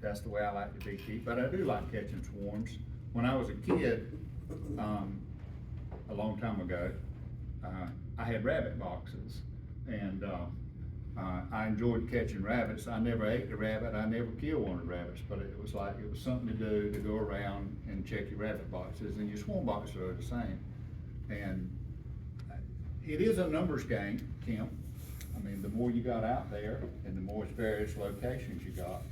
that's the way I like to beekeep, but I do like catching swarms. When I was a kid, a long time ago, I had rabbit boxes, and I enjoyed catching rabbits. I never ate the rabbit, I never killed one of the rabbits, but it was like, it was something to do, to go around and check your rabbit boxes, and your swarm boxes are the same. And it is a numbers game, Kim. I mean, the more you got out there, and the more various locations you got,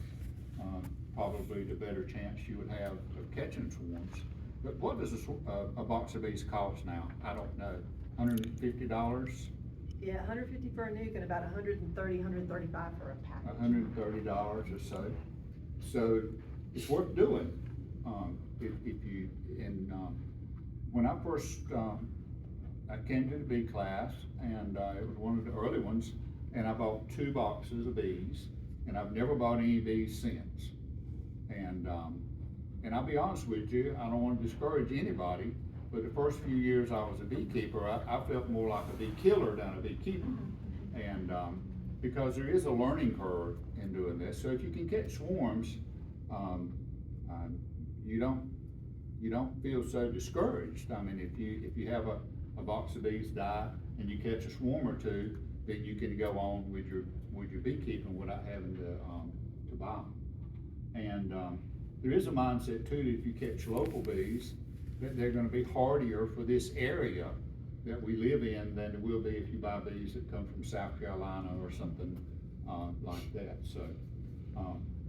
probably the better chance you would have of catching swarms. But what does a box of bees cost now? I don't know, $150? Yeah, 150 for a nuke and about 130, 135 for a package. $130 or so. So it's worth doing. If you, and when I first, I came to the bee class, and it was one of the early ones, and I bought 2 boxes of bees, and I've never bought any bees since. And I'll be honest with you, I don't want to discourage anybody, but the first few years I was a beekeeper, I felt more like a bee killer than a beekeeper. And because there is a learning curve in doing this, so if you can catch swarms, you don't feel so discouraged. I mean, if you have a box of bees die and you catch a swarm or two, then you can go on with your beekeeping without having to buy them. And there is a mindset too that if you catch local bees, that they're going to be hardier for this area that we live in than it will be if you buy bees that come from South Carolina or something like that. So,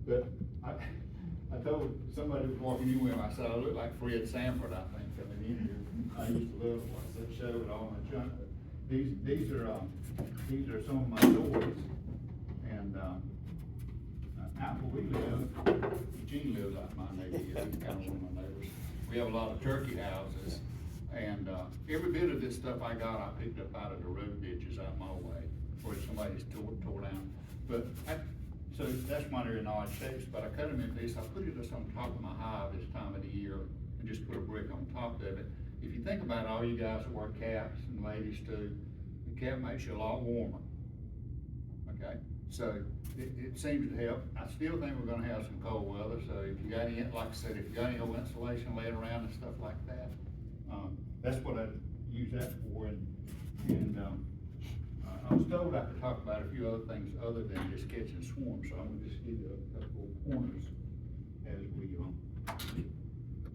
but I told somebody who was walking in with me, I said, I look like Fred Sanford, I think, coming in here. I used to love to watch that show with all my junk. These are some of my toys, and out where we live, Gene lives out in my neighborhood. He's kind of one of my neighbors. We have a lot of turkey houses, and every bit of this stuff I got, I picked up out of the road ditches out my way, where somebody's tore down. But so that's why they're in odd shapes. But I cut them in pieces. I put it just on top of my hive this time of the year, and just put a brick on top of it. If you think about it, all you guys that wear caps and ladies too, the cap makes you a lot warmer. Okay, so it seems to help. I still think we're going to have some cold weather. So if you got any, like I said, if you got any old insulation laying around and stuff like that, that's what I use that for. And I was told I could talk about a few other things other than just catching swarms. So I'm going to just give you a couple of pointers as we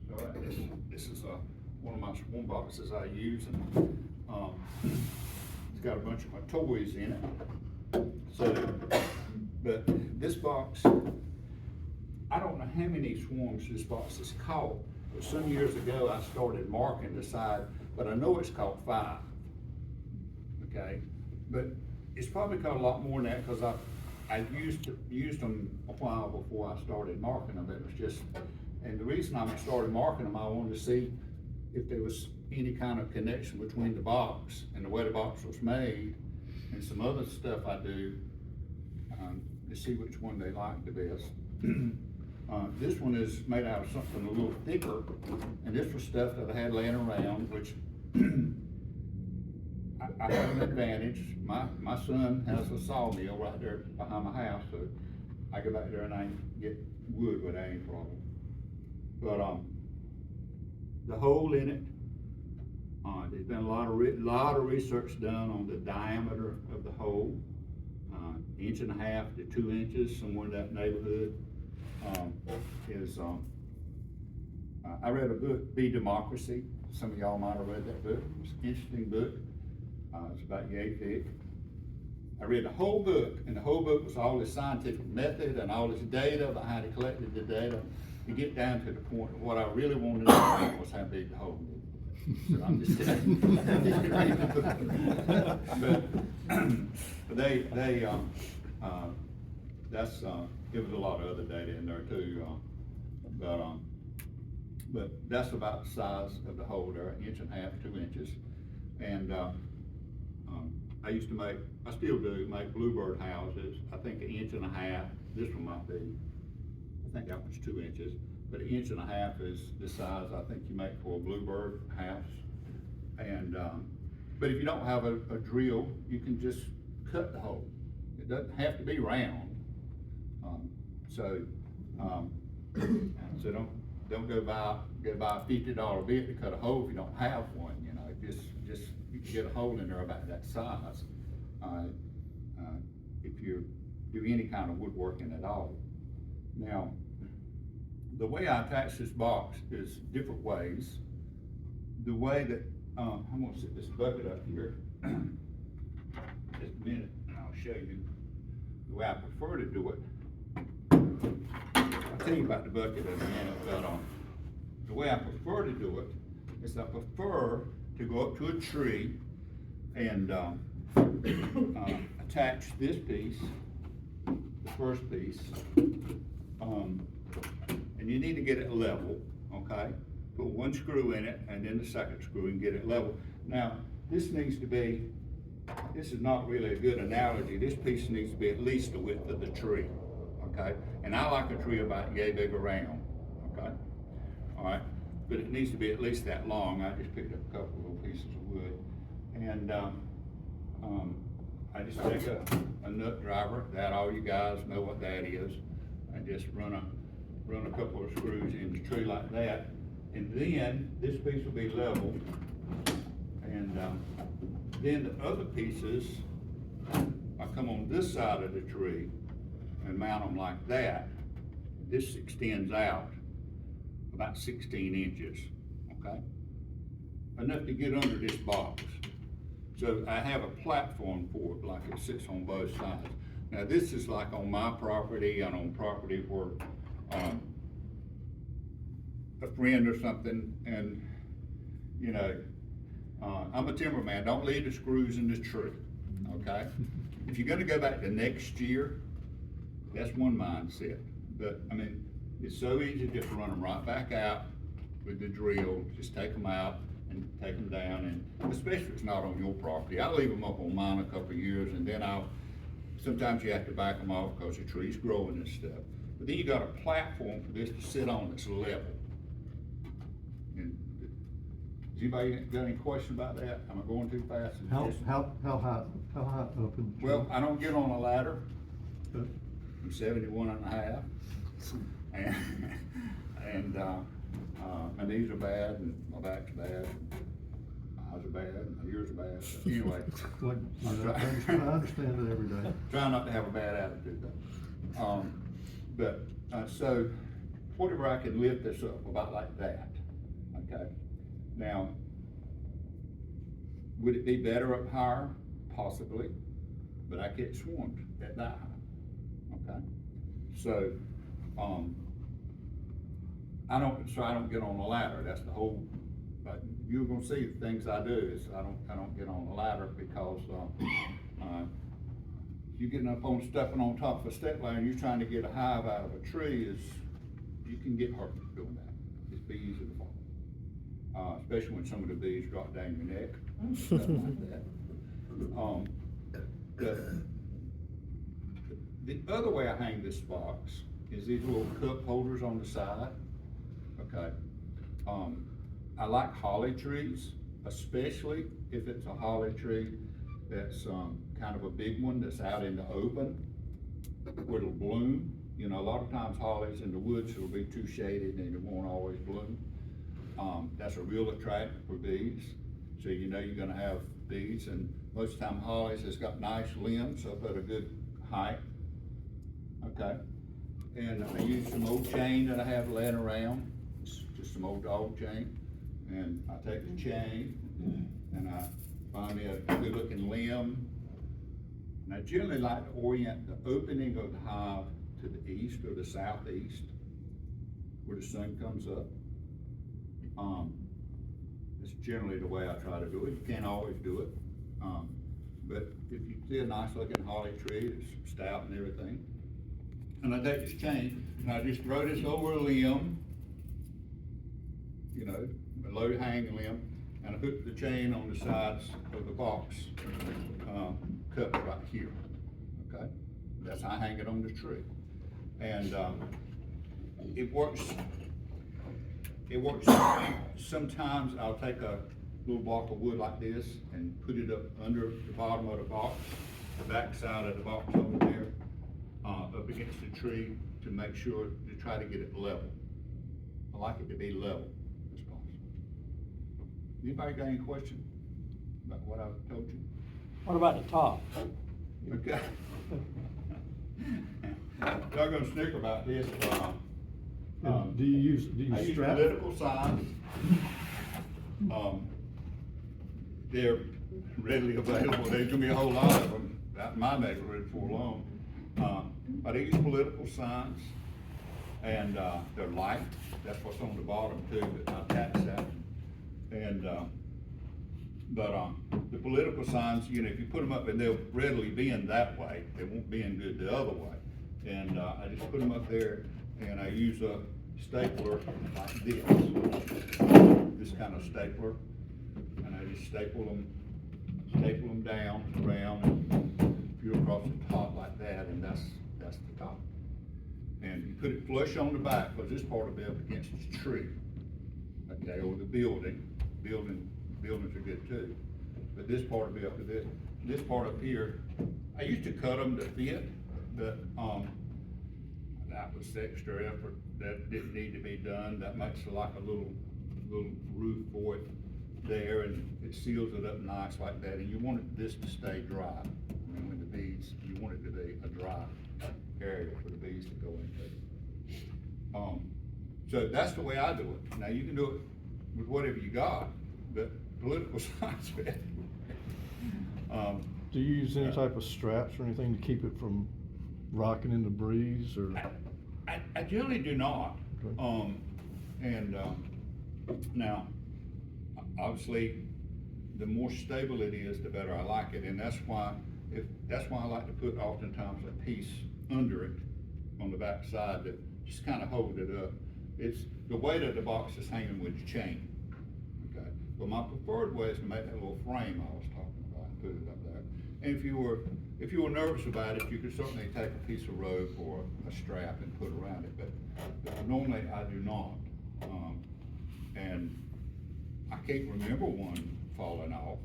so this is one of my swarm boxes I use, and it's got a bunch of my toys in it. So, but this box, I don't know how many swarms this box has caught, but some years ago I started marking the side, but I know it's caught 5. Okay, but it's probably caught a lot more than that because I used them a while before I started marking them. It was just, and the reason I started marking them, I wanted to see if there was any kind of connection between the box and the way the box was made, and some other stuff I do to see which one they like the best. This one is made out of something a little thicker, and this was stuff that I had laying around, which I have an advantage. My son has a sawmill right there behind my house, so I go back there and I get wood without any problem. But the hole in it, there's been a lot of research done on the diameter of the hole, 1.5 to 2 inches, somewhere in that neighborhood. I read a book, Bee Democracy. Some of y'all might have read that book. It's an interesting book. It's about yay thick. I read the whole book, and the whole book was all this scientific method and all this data behind it, collected the data, to get down to the point of what I really wanted to know was how big the hole was. So I'm just kidding. But there was a lot of other data in there too. But that's about the size of the hole there, 1.5 to 2 inches. And I used to make, I still do, make bluebird houses. I think 1.5 inches. This one might be, I think that was 2 inches. But 1.5 inches is the size I think you make for a bluebird house. And but if you don't have a drill, you can just cut the hole. It doesn't have to be round. So So don't go buy a $50 bit to cut a hole if you don't have one, you know, just you can get a hole in there about that size. If you do any kind of woodworking at all. Now, the way I attach this box is different ways. The way that, I'm gonna set this bucket up here just a minute, and I'll show you the way I prefer to do it. I'll tell you about the bucket in a minute, but the way I prefer to do it is I prefer to go up to a tree and attach this piece, the first piece, and you need to get it level, okay? Put one screw in it and then the second screw and get it level. Now, this is not really a good analogy. This piece needs to be at least the width of the tree, okay? And I like a tree about yay big around, okay? All right, but it needs to be at least that long. I just picked up a couple of little pieces of wood. And I just take a nut driver, that all you guys know what that is. I just run a couple of screws in the tree like that. And then this piece will be level. And then the other pieces, I come on this side of the tree and mount them like that. This extends out about 16 inches, okay? Enough to get under this box. So I have a platform for it, like it sits on both sides. Now this is like on my property and on property where a friend or something, and you know, I'm a timberman, don't leave the screws in the tree, okay? If you're gonna go back to next year, that's one mindset. But I mean, it's so easy just to run them right back out with the drill, just take them out and take them down, and especially if it's not on your property. I leave them up on mine a couple of years, and then sometimes you have to back them off because the tree's growing and stuff. But then you got a platform for this to sit on that's level. And has anybody got any question about that? Am I going too fast? How high up in the tree? Well, I don't get on a ladder. Okay. I'm 71 and a half. And my knees are bad, and my back's bad, and my eyes are bad, and my ears are bad. But anyway, I understand it every day. try not to have a bad attitude though. So whatever I can lift this up about like that, okay? Now, would it be better up higher? Possibly, but I get swarmed at that high, okay? So, I don't get on the ladder. That's the whole, but you're gonna see the things I do is I don't get on the ladder because, you getting up on stepping on top of a step ladder and you're trying to get a hive out of a tree you can get hurt doing that. It's be easy to fall. Especially when some of the bees drop down your neck, stuff like that. The other way I hang this box is these little cup holders on the side, okay? I like holly trees, especially if it's a holly tree that's kind of a big one that's out in the open where it'll bloom. You know, a lot of times hollies in the woods will be too shaded and it won't always bloom. That's a real attractant for bees. So you know you're gonna have bees, and most of the time hollies has got nice limbs up at a good height, okay? And I use some old chain that I have laying around, just some old dog chain, and I take the chain and I find me a good looking limb, and I generally like to orient the opening of the hive to the east or the southeast where the sun comes up. It's generally the way I try to do it. You can't always do it, but if you see a nice looking holly tree that's stout and everything, and I take this chain and I just throw this over a limb, you know, a low hanging limb, and I hook the chain on the sides of the box, cup right here, okay? That's how I hang it on the tree. And it works. Sometimes I'll take a little block of wood like this and put it up under the bottom of the box, the back side of the box over there, up against the tree, to make sure, to try to get it level. I like it to be level as possible. Anybody got any questions about what I've told you? What about the top? Okay. Y'all gonna snicker about this, And do you I use strap? political signs. They're readily available, there's gonna be a whole lot of them out in my neighborhood before long. But I use political signs, and, they're light, that's what's on the bottom too, but I attach that. And, the political signs, you know, if you put them up, and they'll readily bend that way, they won't bend good the other way. And, I just put them up there, and I use a stapler like this kind of stapler, and I just staple them down, around, and view across the top like that, and that's the top. And you put it flush on the back, because this part will be up against the tree, okay, or the building. Buildings are good too, but this part will be up to this part up here. I used to cut them to fit, but, that was extra effort, that didn't need to be done. That makes like a little roof for it there, and it seals it up nice like that, and you want this to stay dry. I mean, when the bees, you want it to be a dry area for the bees to go into. So that's the way I do it. Now, you can do it with whatever you got, but political science, Do you use any type of straps or anything to keep it from rocking in the breeze, or? I generally do not. Okay. Now, obviously, the more stable it is, the better I like it, and that's why I like to put oftentimes a piece under it on the back side that just kind of hold it up. It's the weight of the box is hanging with the chain. Okay, but my preferred way is to make that little frame I was talking about and put it up there. And if you were nervous about it, you could certainly take a piece of rope or a strap and put around it, but normally I do not. And I can't remember one falling off.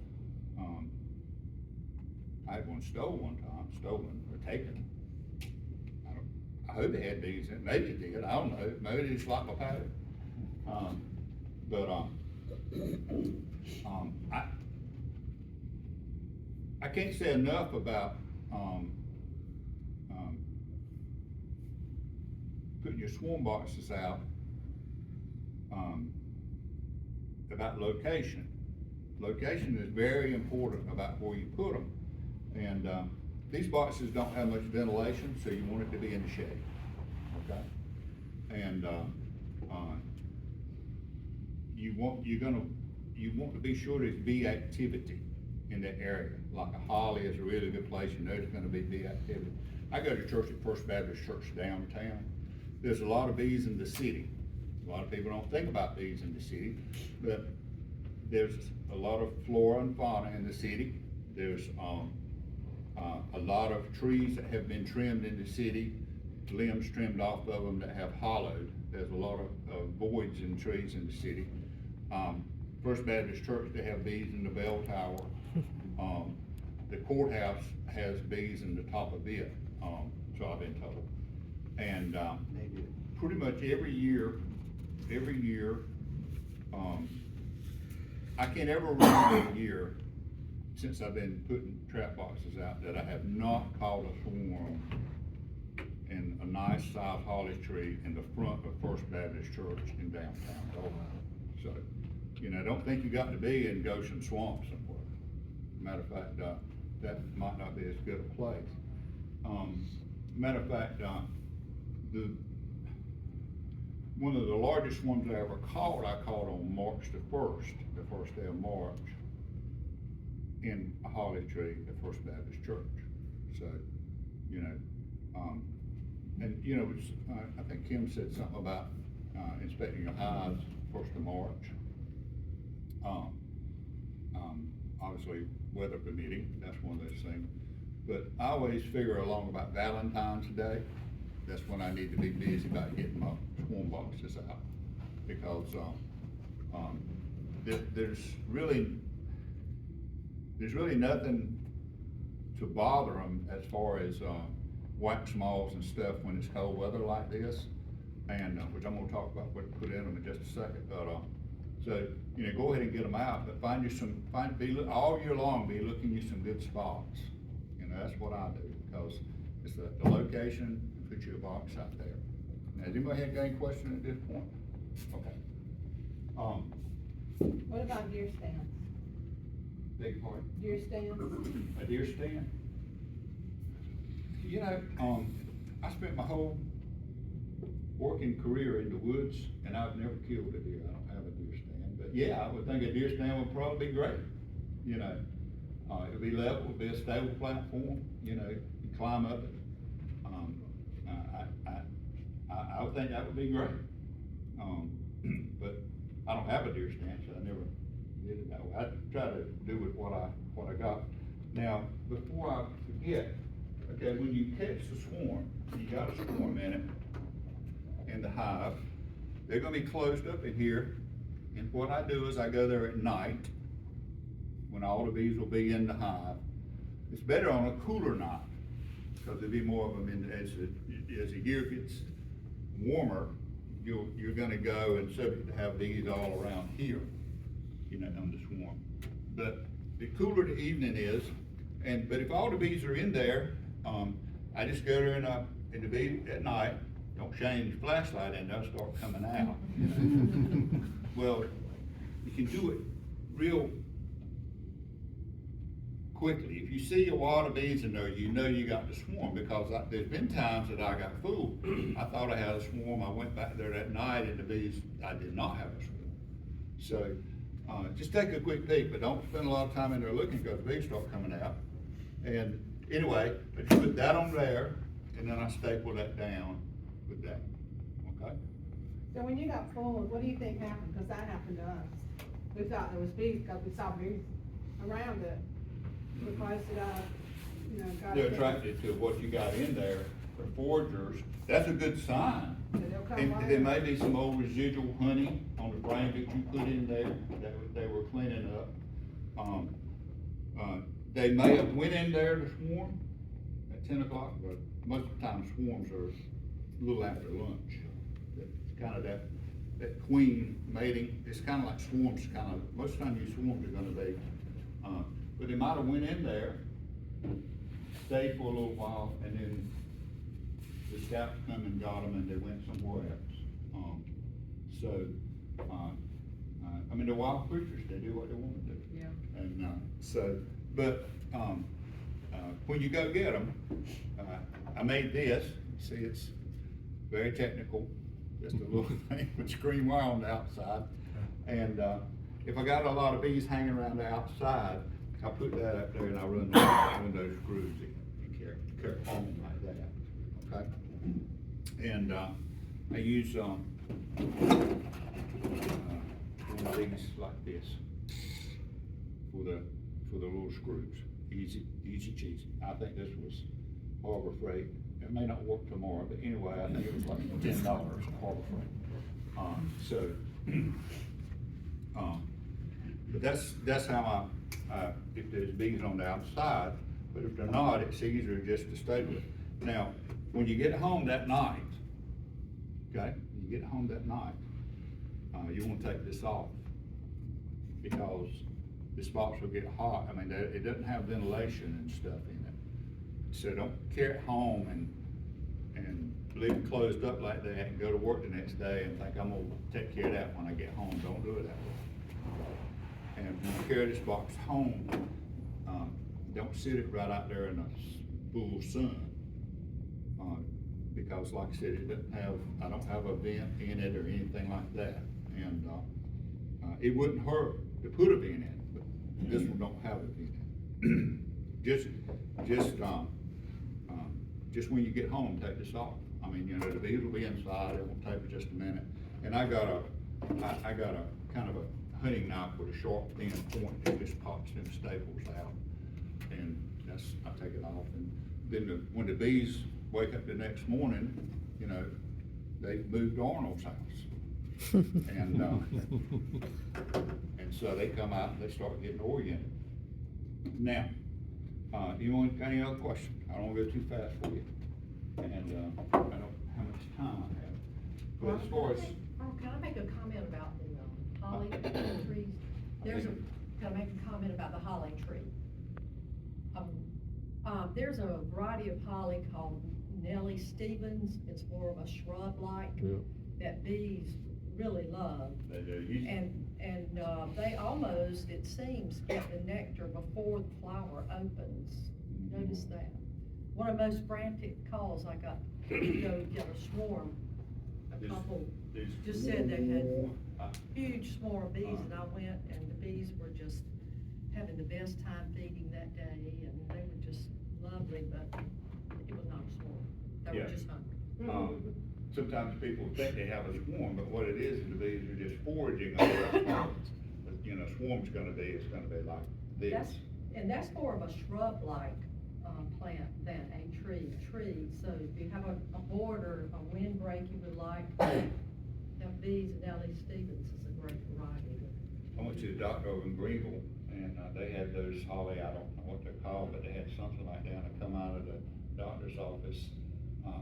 I had one stolen or taken. I hope it had bees in it, maybe it did, I don't know, maybe it just like my powder. I can't say enough about, putting your swarm boxes out, about location. Location is very important about where you put them. And, these boxes don't have much ventilation, so you want it to be in the shade, okay? And, you want to be sure there's bee activity in that area. Like a holly is a really good place, you know there's gonna be bee activity. I go to church at First Baptist Church downtown. There's a lot of bees in the city. A lot of people don't think about bees in the city, but there's a lot of flora and fauna in the city. There's, a lot of trees that have been trimmed in the city, limbs trimmed off of them that have hollowed. There's a lot of voids in trees in the city. First Baptist Church, they have bees in the bell tower. The courthouse has bees in the top of it, so I've been told. And, pretty much every year, I can't ever remember a year since I've been putting trap boxes out that I have not caught a swarm in a nice sized holly tree in the front of First Baptist Church in downtown Dollar. So, you know, don't think you got to be in Goshen Swamp somewhere. Matter of fact, that might not be as good a place. Matter of fact, one of the largest ones I ever caught, I caught on March the first day of March, in a holly tree at First Baptist Church. So, you know, and you know, I think Kim said something about inspecting your hives 1st of March. Obviously, weather permitting, that's one of those things. But I always figure along about Valentine's Day, that's when I need to be busy about getting my swarm boxes out. Because there's really nothing to bother them as far as wax moths and stuff when it's cold weather like this, and, which I'm gonna talk about what to put in them in just a second, but, so, go ahead and get them out, but all year long, be looking you some good spots. That's what I do, because it's the location, and put you a box out there. Now, does anybody have any question at this point? Okay. What about deer stands? Beg your pardon? Deer stands? A deer stand? I spent my whole working career in the woods, and I've never killed a deer. I don't have a deer stand, but yeah, I would think a deer stand would probably be great. It'd be level, it'd be a stable platform, you climb up it. I would think that would be great. But I don't have a deer stand, so I never did it that way. I try to do with what I got. Now, before I forget, okay, when you catch the swarm, you got a swarm in it, in the hive, they're gonna be closed up in here, and what I do is I go there at night, when all the bees will be in the hive. It's better on a cooler night, because there'll be more of them as the year gets warmer, you're gonna go and subject to have bees all around here, on the swarm. But the cooler the evening is, but if all the bees are in there, I just go there and the bee at night, don't shine your flashlight and they'll start coming out. Well, you can do it real quickly. If you see a wad of bees in there, you know you got the swarm, because there's been times that I got fooled. I thought I had a swarm, I went back there that night and the bees, I did not have a swarm. So, just take a quick peek, but don't spend a lot of time in there looking, because the bees start coming out. And anyway, I just put that on there, and then I staple that down with that, okay? So when you got fooled, what do you think happened? Because that happened to us. We thought there was bees, because we saw bees around it. We closed it up, got They're it. attracted to what you got in there. They're foragers. That's a good sign. So they'll come And right there up. may be some old residual honey on the frame that you put in there that they were cleaning up. They may have went in there to swarm at 10 o'clock, but most of the time swarms are a little after lunch. It's kind of that queen mating. It's kind of like swarms, most of the time you swarms are gonna be, but they might have went in there, stayed for a little while, and then the scouts come and got them and they went somewhere else. They're wild creatures, they do what they want to do. Yeah. And, but when you go get them, I made this, see it's very technical, just a little thing with screen wire on the outside. And if I got a lot of bees hanging around the outside, I put that up there and I run those screws and carry home like that, okay? And I use one of these like this for the little screws. Easy cheesy. I think this was Harbor Freight. It may not work tomorrow, but anyway, I think it was like $10 Harbor Freight. But that's how if there's bees on the outside, but if they're not, it's easier just to stay with. Now, when you get home that night, okay, you get home that night, you want to take this off, because the spots will get hot. It doesn't have ventilation and stuff in it. So don't carry it home and leave it closed up like that and go to work the next day and think I'm gonna take care of that when I get home. Don't do it that way. And when you carry this box home, don't sit it right out there in the full sun. Because like I said, I don't have a vent in it or anything like that. And it wouldn't hurt to put a vent in, but this one don't have a vent. Just when you get home, take this off. The bees will be inside, it won't take but just a minute. And I got a kind of a hunting knife with a sharp thin point that just pops them staples out. And I take it off. And then when the bees wake up the next morning, they moved to Arnold's house. And so they come out and they start getting oriented. Now, you want any other questions? I don't want to go too fast for you. And, I don't know how much time I have, but as far as, Can I make a comment about the holly trees? Can I make a comment about the holly tree? There's a variety of holly called Nellie Stevens. It's more of a shrub-like Yeah. that bees really love. they do, And they almost, it seems, get the nectar before the flower opens. Notice that. One of the most frantic calls I got to go get a swarm. A This- couple these- just said they had Uh, huge swarm of bees, and I went, and the bees were just having the best time feeding that day, and they were just lovely, but it was not a swarm. They Yeah. were just hungry. Sometimes people think they have a swarm, but what it is the bees are just foraging over a swarm. But, you know, swarm's gonna be, it's gonna be like this. That's more of a shrub-like, plant than a tree. So if you have a border, a windbreak you would like, have bees, and Nellie Stevens is a great variety. I went to the doctor over in Greenville, and, they had those holly, I don't know what they're called, but they had something like that, and I come out of the doctor's office,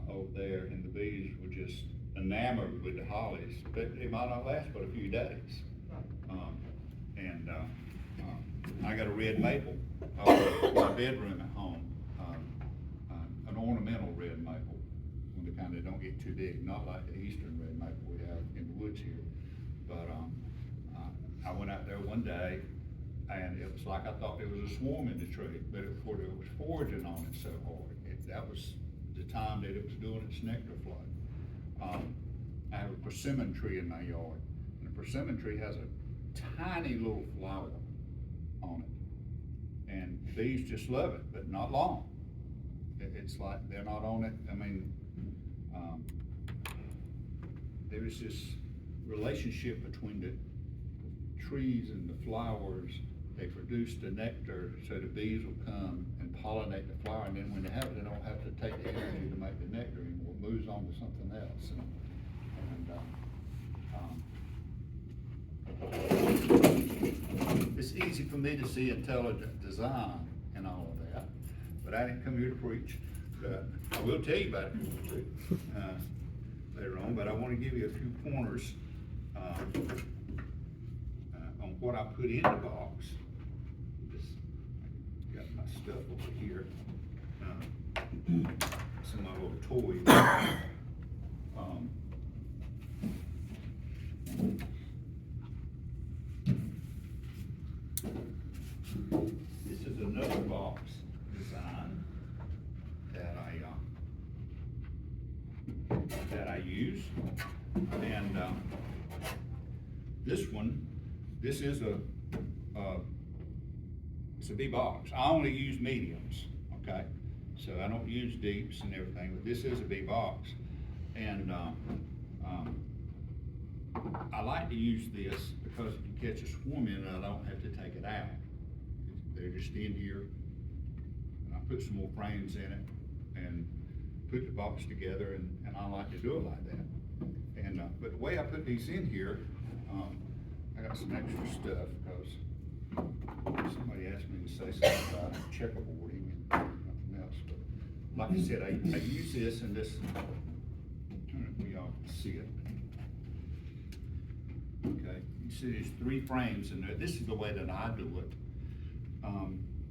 over there, and the bees were just enamored with the hollies, but they might not last but a few days. And, I got a red maple, in my bedroom at home, an ornamental red maple, when they kinda don't get too big, not like the eastern red maple we have in the woods here. But, I went out there one day, and it was like I thought there was a swarm in the tree, but it was foraging on it so hard. That was the time that it was doing its nectar flow. I have a persimmon tree in my yard, and the persimmon tree has a tiny little flower on it. And bees just love it, but not long. It's like they're not on it, I mean, there is this relationship between the trees and the flowers. They produce the nectar, so the bees will come and pollinate the flower, and then when they have it, they don't have to take the energy to make the nectar anymore. It moves on to something else. It's easy for me to see intelligent design and all of that, but I didn't come here to preach. But I will tell you about it later on, but I want to give you a few pointers on what I put in the box. Just got my stuff over here. Some of my little toys. This is another box design that I use, and this is it's a big box. I only use mediums, okay? So I don't use deeps and everything, but this is a big box, and I like to use this because if you catch a swarm in it, I don't have to take it out. They're just in here, and I put some more frames in it and put the box together, and I like to do it like that. And but the way I put these in here, I got some extra stuff because somebody asked me to say something about checkerboarding and nothing else. But like I said, I use this and this. Turn it, we all can see it. Okay, you see there's 3 frames in there. This is the way that I do it.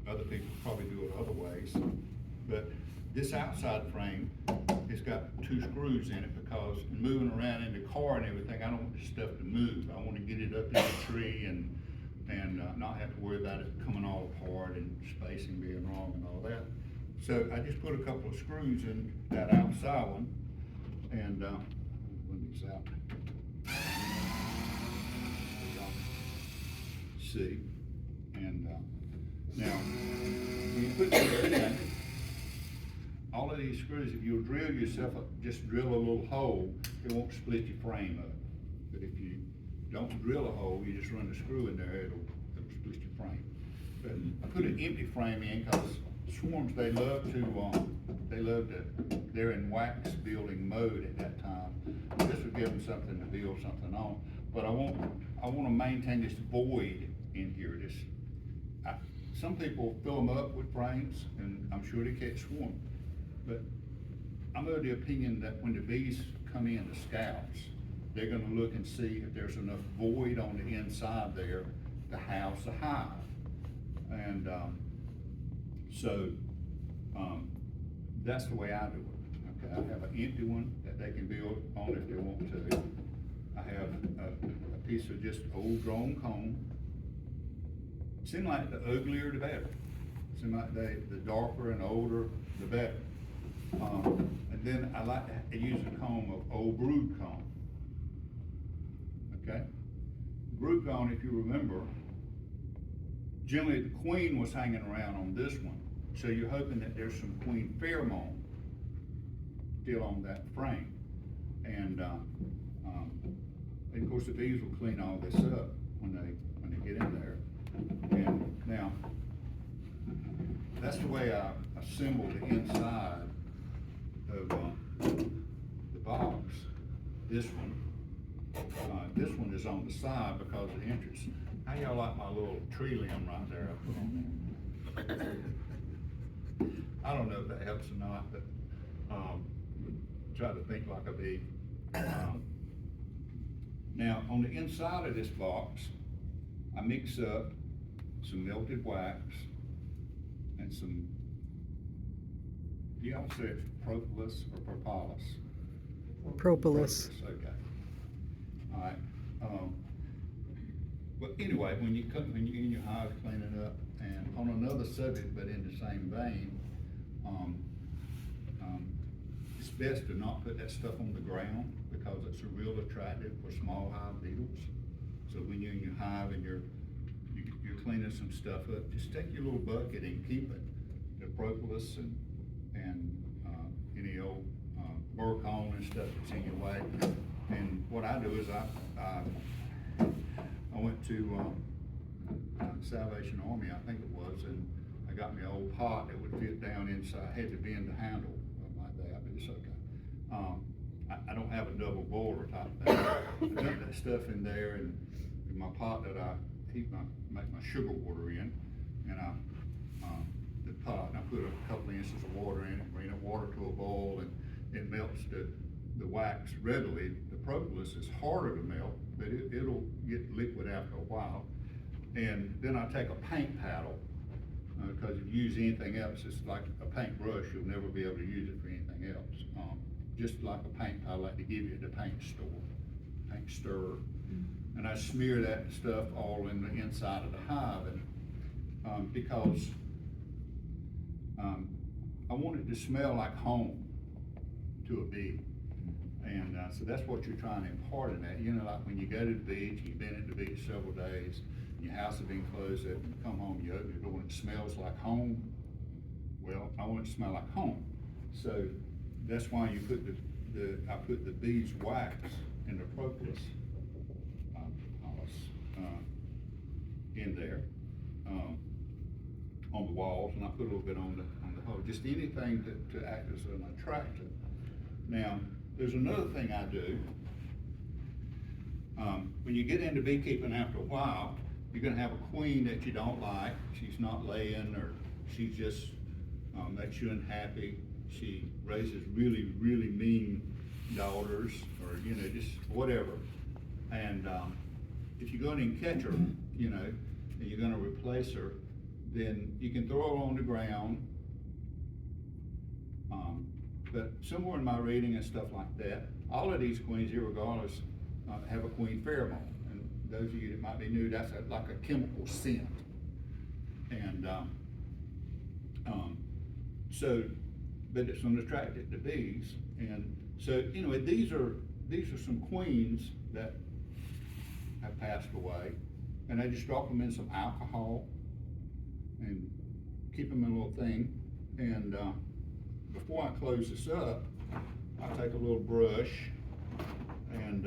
Other people probably do it other ways, but this outside frame has got 2 screws in it because in moving around in the car and everything, I don't want this stuff to move. I want to get it up in the tree and not have to worry about it coming all apart and spacing being wrong and all that. So I just put a couple of screws in that outside one, and run these out. See, and now when you put this in, all of these screws, if you'll drill yourself, just drill a little hole, it won't split your frame up. But if you don't drill a hole, you just run a screw in there, it'll split your frame. But I put an empty frame in because swarms, they love to, they're in wax building mode at that time. This will give them something to build something on. But I want to maintain this void in here. Some people fill them up with frames, and I'm sure they catch swarm. But I'm of the opinion that when the bees come in, the scouts, they're gonna look and see if there's enough void on the inside there to house a hive. And, that's the way I do it, okay? I have an empty one that they can build on if they want to. I have a piece of just old drawn comb. Seem like the uglier the better. Seem like the darker and older, the better. And then I like to use a comb of old brood comb. Okay? Brood comb, if you remember, generally the queen was hanging around on this one. So you're hoping that there's some queen pheromone still on that frame. And of course the bees will clean all this up when they get in there. And now, that's the way I assemble the inside of the box. This one is on the side because of the entrance. How y'all like my little tree limb right there I put on there? I don't know if that helps or not, but try to think like a bee. Now, on the inside of this box, I mix up some melted wax and some, do y'all say it's propolis or propolis? Propolis. Okay. All right. But anyway, when you're in your hive cleaning up, and on another subject, but in the same vein, it's best to not put that stuff on the ground because it's a real attractive for small hive beetles. So when you're in your hive and you're cleaning some stuff up, just take your little bucket and keep it. The propolis and any old burr cone and stuff that's in your way. And what I do is I went to Salvation Army, I think it was, and I got me an old pot that would fit down inside. I had to bend the handle like that, but it's okay. I don't have a double boiler type thing. I dump that stuff in there and in my pot that I make my sugar water in, and the pot, and I put a couple of inches of water in it, bring the water to a boil, and it melts the wax readily. The propolis is harder to melt, but it'll get liquid after a while. And then I take a paint paddle, because if you use anything else, it's like a paintbrush, you'll never be able to use it for anything else. Just like a paint paddle like they give you at the paint store, paint stirrer. And I smear that stuff all in the inside of the hive, and because I want it to smell like home to a bee. And so that's what you're trying to impart in that. You know, like when you go to the beach, you've been at the beach several days, your house has been closed up, and you come home, you open your door and it smells like home. Well, I want it to smell like home. So that's why you put I put the beeswax in the propolis in there on the walls, and I put a little bit on the hole. Just anything to act as an attractant. Now, there's another thing I do. When you get into beekeeping after a while, you're gonna have a queen that you don't like. She's not laying, or she just makes you unhappy. She raises really, really mean daughters, or, you know, just whatever. And if you go in and catch her, you know, and you're gonna replace her, then you can throw her on the ground. But somewhere in my reading and stuff like that, all of these queens, irregardless, have a queen pheromone. And those of you that might be new, that's like a chemical scent. And but it's going to attract it to bees. And so anyway, these are some queens that have passed away, and I just drop them in some alcohol and keep them in a little thing. And before I close this up, I take a little brush and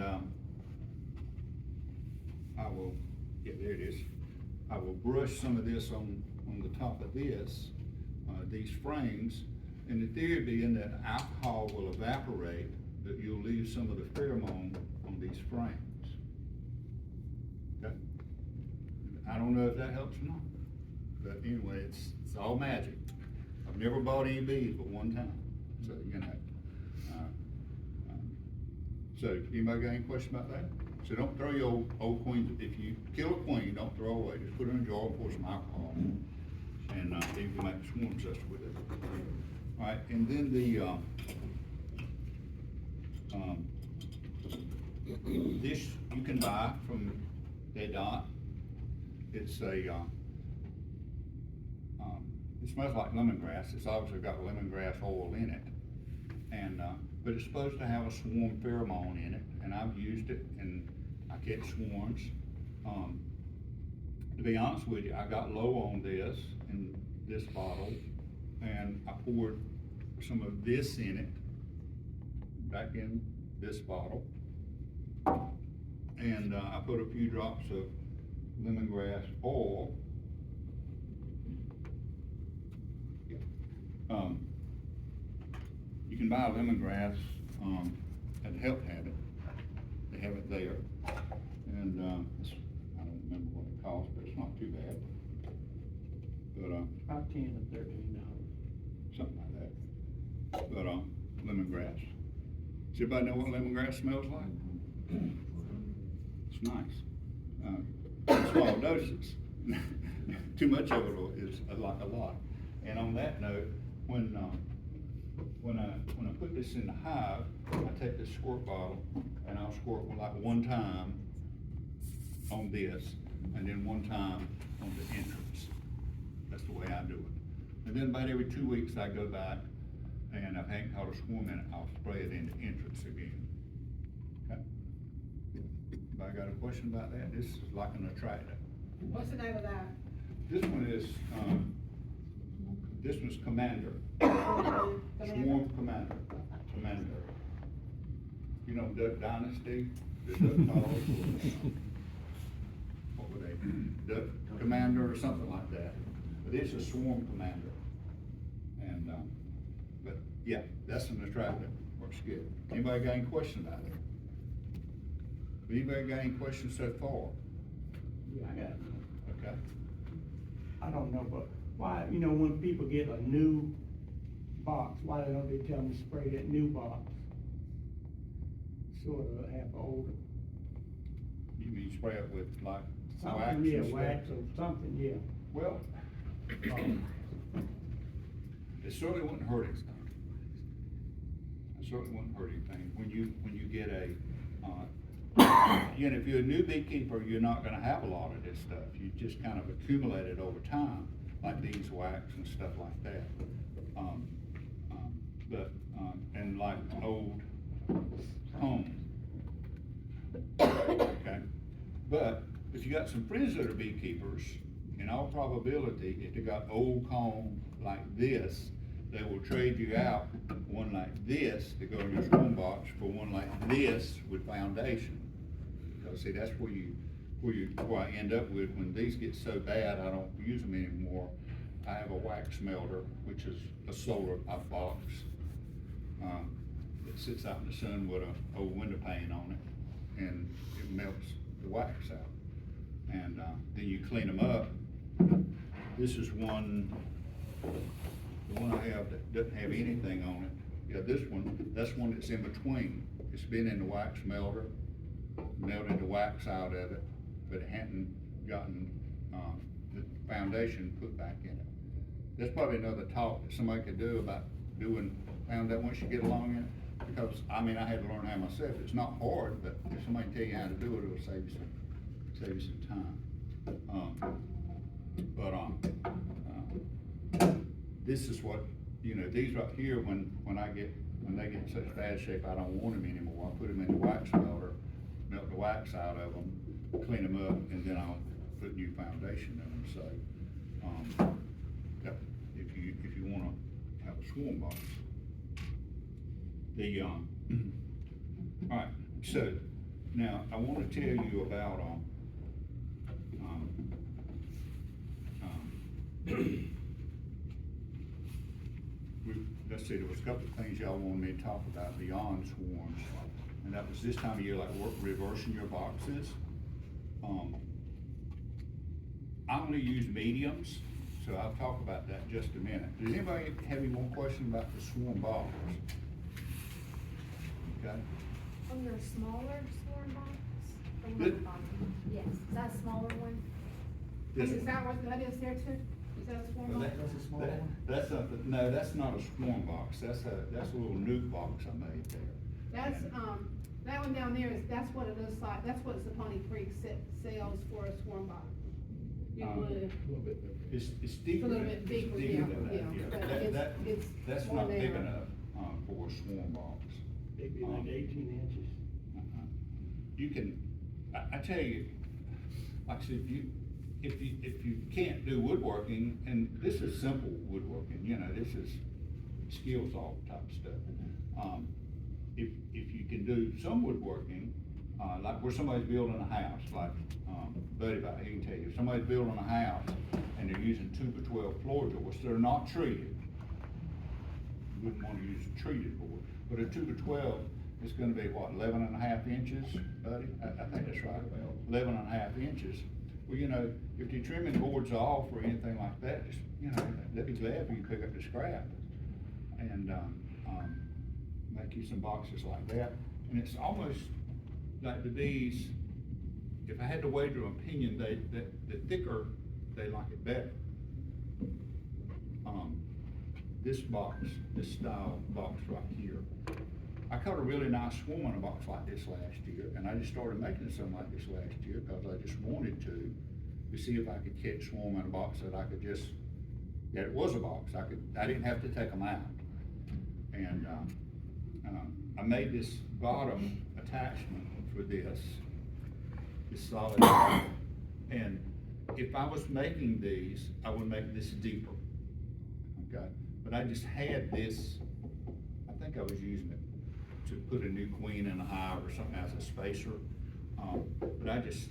I will, yeah, there it is. I will brush some of this on the top of this, these frames, and the theory being that alcohol will evaporate, but you'll leave some of the pheromone on these frames. Okay? I don't know if that helps or not, but anyway, it's all magic. I've never bought any bees but one time, so you know. So, anybody got any question about that? So don't throw your old queens, if you kill a queen, don't throw it away, just put it in a jar and pour some alcohol. And, then you can make a swarm system with it. Alright, and then this you can buy from Dead Dot. It's a, it smells like lemongrass, it's obviously got lemongrass oil in it. And, but it's supposed to have a swarm pheromone in it, and I've used it, and I catch swarms. To be honest with you, I got low on this in this bottle, and I poured some of this in it, back in this bottle. And, I put a few drops of lemongrass oil. You can buy lemongrass, at the Health Habit, they have it there. And, I don't remember what it costs, but it's not too bad. But, About $10 to $13. something like that. But, lemongrass. Does everybody know what lemongrass smells like? It's nice. Small doses. Too much of it is like a lot. And on that note, when I put this in the hive, I take this squirt bottle and I'll squirt like one time on this, and then one time on the entrance. That's the way I do it. And then about every 2 weeks I go back, and if I haven't caught a swarm in it, I'll spray it in the entrance again. Okay? Anybody got a question about that? This is like an attractor. What's the name of that? This one is, this one's Commander. Commander? Swarm Commander. Commander. You know Duck Dynasty? The Duck Calls? What were they? Duck Commander or something like that. But it's a Swarm Commander. And, but yeah, that's an attractor. Works good. Anybody got any questions about it? Anybody got any questions so far? Yeah, I got it. Okay. I don't know, but why, when people get a new box, why don't they tell them to spray that new box? Sort of half older. You mean spray it with like wax? Something, yeah, and stuff? wax or something, yeah. Well, it certainly wouldn't hurt anything. It certainly wouldn't hurt anything. When you get a, if you're a new beekeeper, you're not gonna have a lot of this stuff. You just kind of accumulate it over time, like beeswax and stuff like that. And like old comb. Okay? But if you got some friends that are beekeepers, in all probability, if they got old comb like this, they will trade you out one like this to go in your swarm box for one like this with foundation. Because see, that's where I end up with, when these get so bad, I don't use them anymore. I have a wax melter, which is a solar box, that sits out in the sun with an old window pane on it, and it melts the wax out. And, then you clean them up. This is one, the one I have that doesn't have anything on it. Yeah, this one, that's one that's in between. It's been in the wax melter, melted the wax out of it, but it hadn't gotten, the foundation put back in it. There's probably another talk that somebody could do about found that once you get along in it. Because, I had to learn how myself. It's not hard, but if somebody tell you how to do it, it'll save you some time. This is what, these right here, when they get in such bad shape, I don't want them anymore. I put them in the wax melter, melt the wax out of them, clean them up, and then I'll put new foundation in them. So, if you wanna have a swarm box. All right, so now I want to tell you about, let's see, there was a couple of things y'all wanted me to talk about beyond swarms, and that was this time of year, like reversing your boxes. I only use mediums, so I'll talk about that in just a minute. Does anybody have any more questions about the swarm box? Okay, On your smaller swarm box? The one Good. on the bottom? Yes, is that a smaller one? This Is one. that what that is there too? Is that a swarm Well, box? That's a small that- one? That's something, no, that's not a swarm box, that's a little nuke box I made there. That's, that one down there is, that's what it looks like, that's what Saponi Creek sells for a swarm box. You Um, would, It's deeper. a little than- bit it's deeper, than that, yeah, but it's That's more not big narrow. enough, for a swarm box. They'd be like 18 inches. Uh-huh. You can, I tell you, like I said, if you can't do woodworking, and this is simple woodworking, you know, this is skill saw type stuff. If you can do some woodworking, like where somebody's building a house, like, Buddy about, he can tell you, if somebody's building a house and they're using 2x12 floor joists, they're not treated. You wouldn't wanna use a treated board, but a 2x12 is gonna be what, 11.5 inches, Buddy? I think that's right, 11.5 inches. Well, you know, if you're trimming boards off or anything like that, just, you know, they'd be glad if you pick up the scrap and, make you some boxes like that. And it's almost like the bees, if I had to wager an opinion, the thicker, they like it better. This box, this style box right here, I caught a really nice swarm in a box like this last year, and I just started making something like this last year, cause I just wanted to see if I could catch swarm in a box that I could just, yeah, it was a box, I didn't have to take them out. And, I made this bottom attachment for this solid, and if I was making these, I would make this deeper, okay? But I just had this, I think I was using it to put a new queen in a hive or something as a spacer. But I just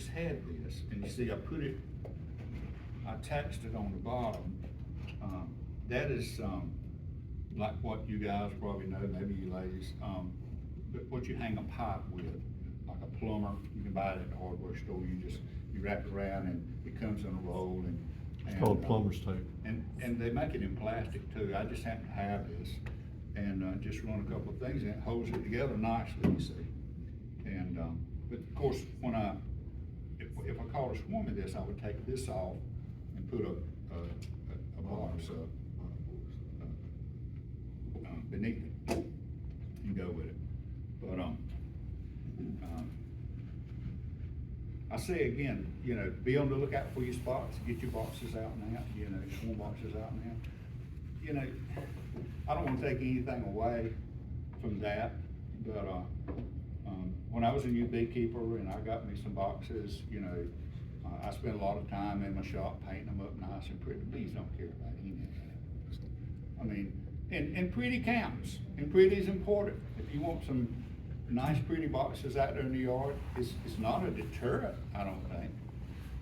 had this, and you see, I attached it on the bottom. That is, like what you guys probably know, maybe you ladies, but what you hang a pipe with, like a plumber, you can buy it at the hardware store, you wrap it around and it comes in a roll and. It's called plumber's tape. And they make it in plastic too, I just happen to have this, and, just run a couple of things in it, holds it together nicely, you see. And, but of course, if I caught a swarm of this, I would take this off and put a box, beneath it and go with it. But, I say again, you know, be on the lookout for your spots, get your boxes out now, you know, swarm boxes out now. You know, I don't wanna take anything away from that, but, when I was a new beekeeper and I got me some boxes, you know, I spent a lot of time in my shop painting them up nice and pretty. Bees don't care about any of that. I mean, and pretty counts, and pretty is important. If you want some nice pretty boxes out there in the yard, it's not a deterrent, I don't think.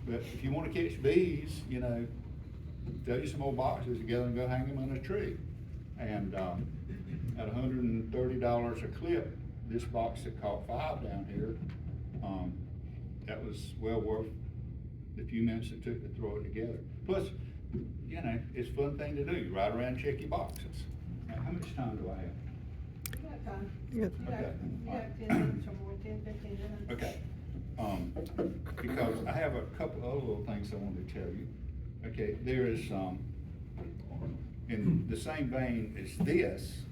But if you wanna catch bees, you know, throw you some old boxes together and go hang them in a tree. And, at $130 a clip, this box that caught 5 down here, that was well worth the few minutes it took to throw it together. Plus, you know, it's a fun thing to do, you ride around and check your boxes. Now, how much time do I have? You got time. Good. You got Okay. 10 minutes or more, 10, 15 minutes. Okay, because I have a couple other little things I wanted to tell you. Okay, there is, in the same vein as this,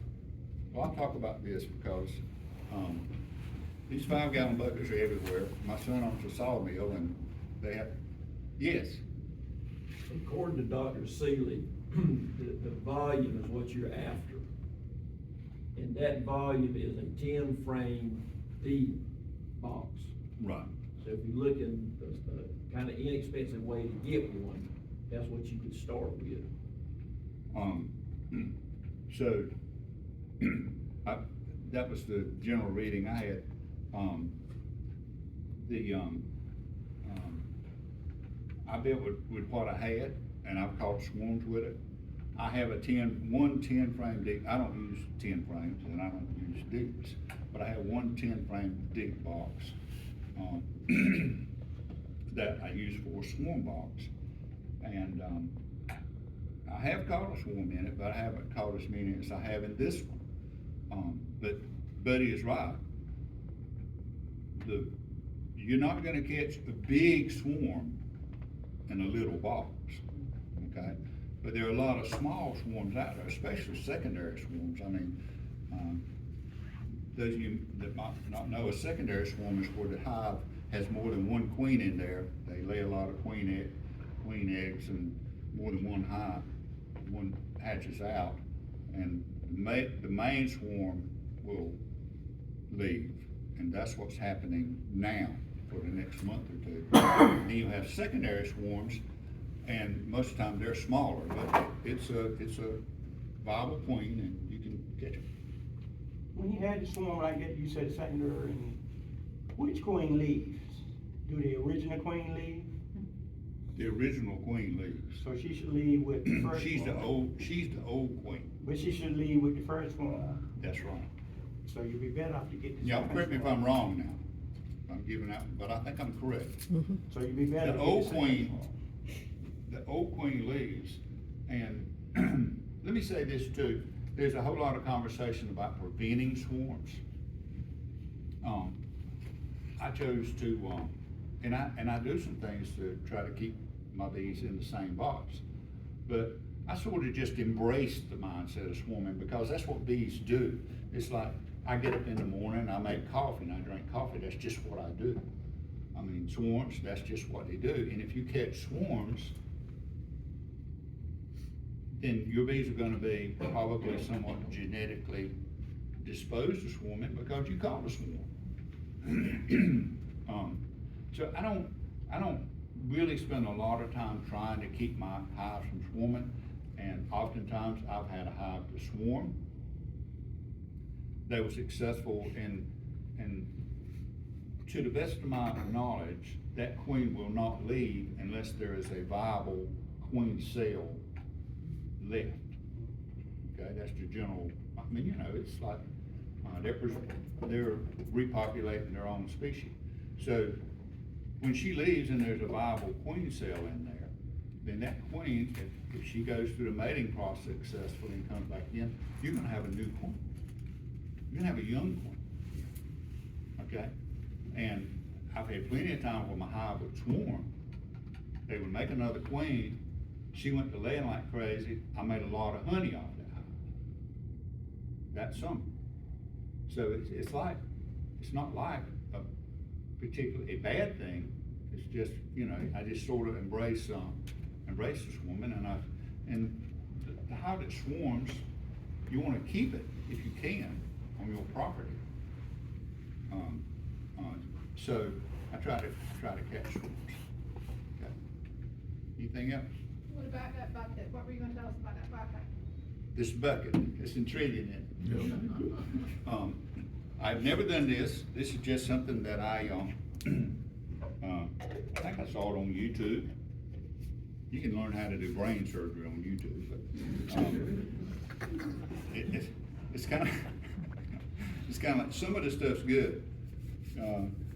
well, I'll talk about this because, these 5-gallon buckets are everywhere. My son owns a sawmill and they have, yes, According to Dr. Seeley, the volume is what you're after. And that volume is a 10-frame deep box. right. So if you're looking, a kind of inexpensive way to get one, that's what you could start with. So, that was the general reading I had. I built with what I had, and I've caught swarms with it. I have one 10-frame deep, I don't use 10 frames, and I don't use deeps, but I have one 10-frame deep box, that I use for a swarm box. And, I have caught a swarm in it, but I haven't caught as many as I have in this one. But Buddy is right. you're not gonna catch a big swarm in a little box, okay? But there are a lot of small swarms out there, especially secondary swarms. I mean, those of you that might not know, a secondary swarm is where the hive has more than one queen in there. They lay a lot of queen eggs, and more than one hatches out. And the main swarm will leave, and that's what's happening now for the next month or two. Then you have secondary swarms, and most of the time they're smaller, but it's a viable queen, and you can catch it. When you had the swarm like that, you said secondary, and which queen leaves? Do the original queen leave? The original queen leaves. So she should leave with the first She's the one. she's the old queen. But she should leave with the first one. That's right. So you'd be better off to get the Y'all second correct me if one. I'm wrong now. I'm giving out, but I think I'm correct. So you'd be better The to get old second queen, one. the old queen leaves, and let me say this too. There's a whole lot of conversation about preventing swarms. I chose to, and I do some things to try to keep my bees in the same box. But I sort of just embraced the mindset of swarming, because that's what bees do. It's like, I get up in the morning, I make coffee, and I drink coffee. That's just what I do. I mean, swarms, that's just what they do. And if you catch swarms, then your bees are gonna be probably somewhat genetically disposed to swarming because you caught a swarm. So I don't really spend a lot of time trying to keep my hives from swarming, and oftentimes I've had a hive to swarm. They were successful, and to the best of my knowledge, that queen will not leave unless there is a viable queen cell left. Okay, that's the general, I mean, you know, it's like, they're repopulating their own species. So when she leaves and there's a viable queen cell in there, then that queen, if she goes through the mating process successfully and comes back in, you're gonna have a new queen. You're gonna have a young queen, okay? And I've had plenty of times where my hive would swarm, they would make another queen, she went to laying like crazy, I made a lot of honey off that hive that summer. So it's like, it's not like a particularly a bad thing, it's just, you know, I just sort of embrace the swarming, and the hive that swarms, you wanna keep it if you can on your property. So I try to catch swarms. Okay. Anything else? What about that bucket? What were you gonna tell us about that bucket? This bucket, it's intriguing, I've never done this. This is just something that I think I saw it on YouTube. You can learn how to do brain surgery on YouTube, but it's kind of it's kind of like, some of the stuff's good.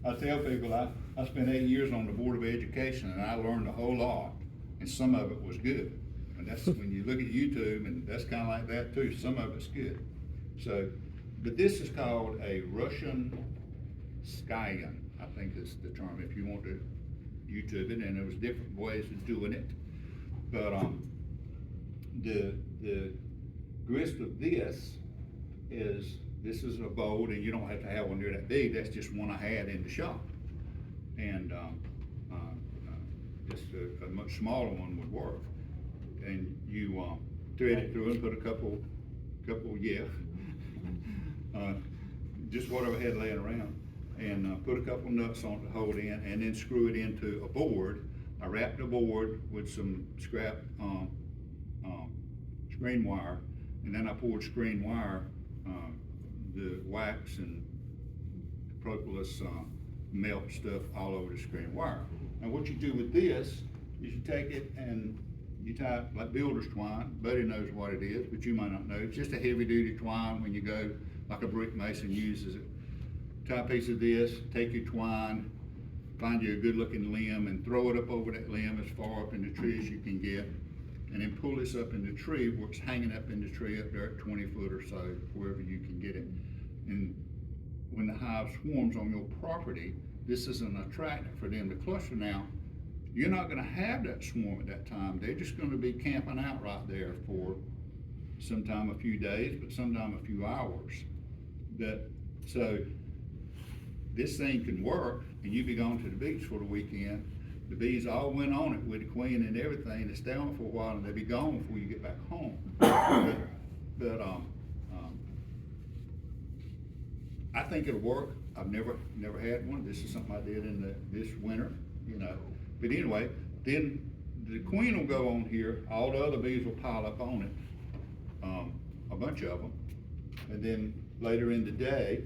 I tell people I spent 8 years on the Board of Education, and I learned a whole lot, and some of it was good. And that's when you look at YouTube, and that's kind of like that too. Some of it's good. So, but this is called a Russian scion, I think is the term, if you want to YouTube it, and there was different ways of doing it. But the grist of this is a bowl, and you don't have to have one near that big. That's just one I had in the shop, and just a much smaller one would work. And you thread it through and put a couple, just whatever I had laying around, and put a couple nuts on it to hold in, and then screw it into a board. I wrapped the board with some scrap screen wire, and then I poured screen wire, the wax and propolis melt stuff all over the screen wire. Now what you do with this is you take it and you tie it like builder's twine. Buddy knows what it is, but you might not know. It's just a heavy duty twine when you go, like a brick mason uses it. Tie a piece of this, take your twine, find you a good looking limb and throw it up over that limb as far up in the tree as you can get. And then pull this up in the tree where it's hanging up in the tree up there at 20 foot or so, wherever you can get it. And when the hive swarms on your property, this is an attractant for them to cluster. Now, you're not gonna have that swarm at that time. They're just gonna be camping out right there for sometime a few days, but sometime a few hours. So this thing can work, and you be going to the beach for the weekend. The bees all went on it with the queen and everything. They stay on it for a while, and they be gone before you get back home. But I think it'll work. I've never had one. This is something I did in this winter, you know. But anyway, then the queen will go on here. All the other bees will pile up on it, a bunch of them, and then later in the day,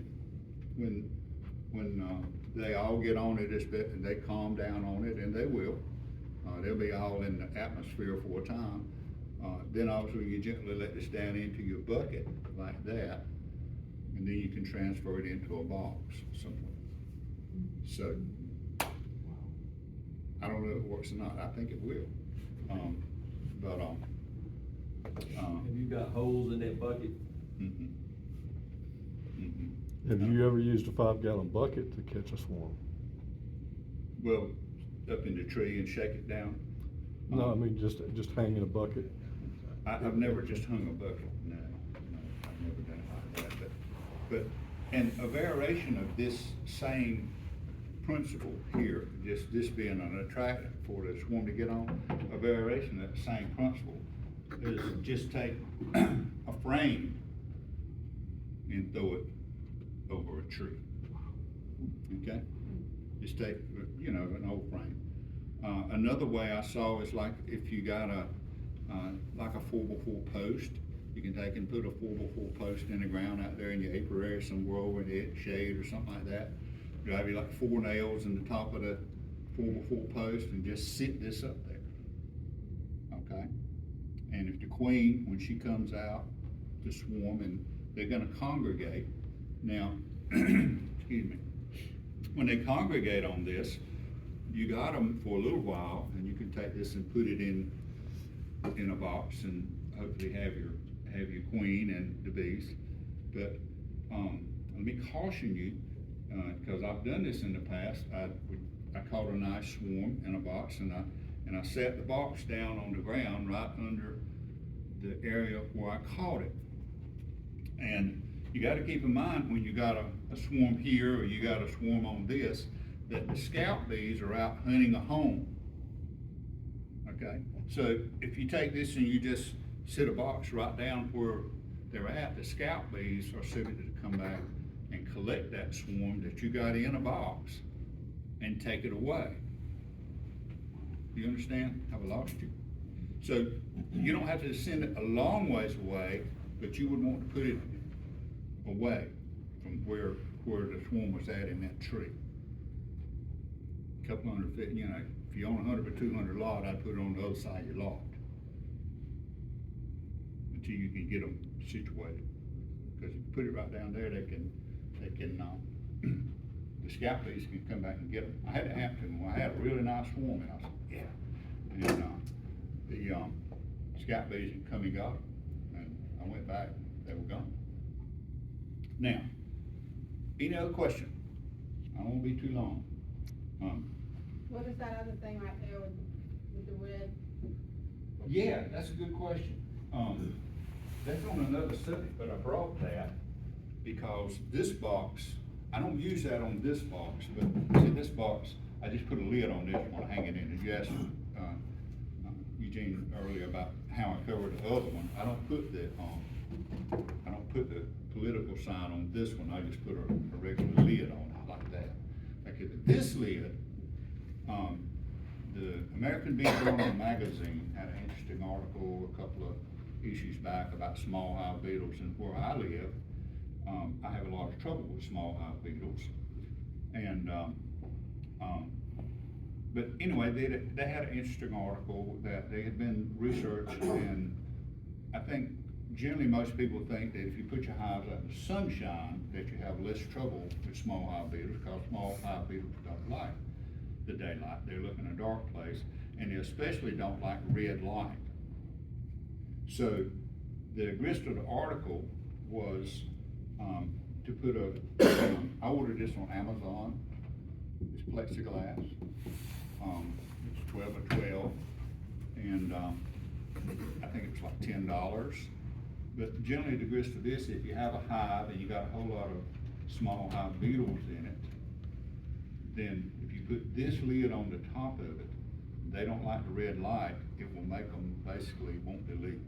when they all get on it this bit and they calm down on it, and they will, they'll be all in the atmosphere for a time. Then obviously you gently let this down into your bucket like that, and then you can transfer it into a box somewhere. So, I don't know if it works or not. I think it will. Have you got holes in that bucket? Mm-mm. Mm-mm. Have you ever used a 5-gallon bucket to catch a swarm? Well, up in the tree and shake it down. No, I mean, just hanging a bucket. I've never just hung a bucket, no, I've never done it like that, but, and a variation of this same principle here, just this being an attractant for the swarm to get on, a variation of the same principle is just take a frame and throw it over a tree, okay? Just take, you know, an old frame. Another way I saw is like if you got like a 4x4 post, you can take and put a 4x4 post in the ground out there in your apiary somewhere over in the shade or something like that. You have like 4 nails in the top of the 4x4 post and just sit this up there, okay? And if the queen, when she comes out to swarm, and they're gonna congregate, now, excuse me, when they congregate on this, you got them for a little while, and you can take this and put it in a box and hopefully have your queen and the bees. But let me caution you, because I've done this in the past. I caught a nice swarm in a box, and I set the box down on the ground right under the area where I caught it. And you got to keep in mind when you got a swarm here or you got a swarm on this, that the scout bees are out hunting a home. Okay, so if you take this and you just sit a box right down where they're at, the scout bees are suited to come back and collect that swarm that you got in a box and take it away. Do you understand? Have I lost you? So you don't have to send it a long ways away, but you would want to put it away from where the swarm was at in that tree. A couple hundred feet, you know, if you own 100 or 200 lot, I'd put it on the other side of your lot until you can get them situated. Because if you put it right down there, they can the scout bees can come back and get them. I had it happen to me. I had a really nice swarm, and I said, yeah. And the scout bees had come and got them, and I went back, they were gone. Now, any other question? I won't be too long. What is that other thing right there with the red? Yeah, that's a good question. That's on another subject, but I brought that because this box, I don't use that on this box, but see this box, I just put a lid on this one, hang it in. And you asked Eugene earlier about how I covered the other one. I don't put the political sign on this one. I just put a regular lid on it like that. Okay, this lid, the American Bee Journal magazine had an interesting article a couple of issues back about small hive beetles, and where I live, I have a lot of trouble with small hive beetles. And but anyway, they had an interesting article that they had been researched, and I think generally most people think that if you put your hives out in the sunshine, that you have less trouble with small hive beetles, because small hive beetles don't like the daylight. They look in a dark place, and they especially don't like red light. So the gist of the article was to to put I ordered this on Amazon, it's plexiglass, it's 12 by 12, and, I think it's like $10. But generally the gist of this, if you have a hive and you got a whole lot of small hive beetles in it, then if you put this lid on the top of it, they don't like the red light, it will make them basically want to leave.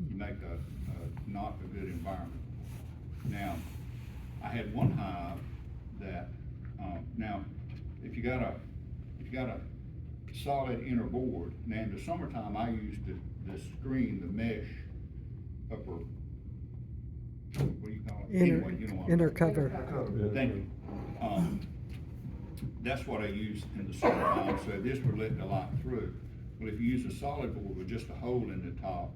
You make not a good environment. Now, I had one hive that, now, if you got a solid inner board, now in the summertime, I used the screen, the mesh upper, what do you call it? Inner, Anyway, you know what I'm inner talking cover. about. Thank you. That's what I use in the summertime, so this would let the light through. Well, if you use a solid board with just a hole in the top,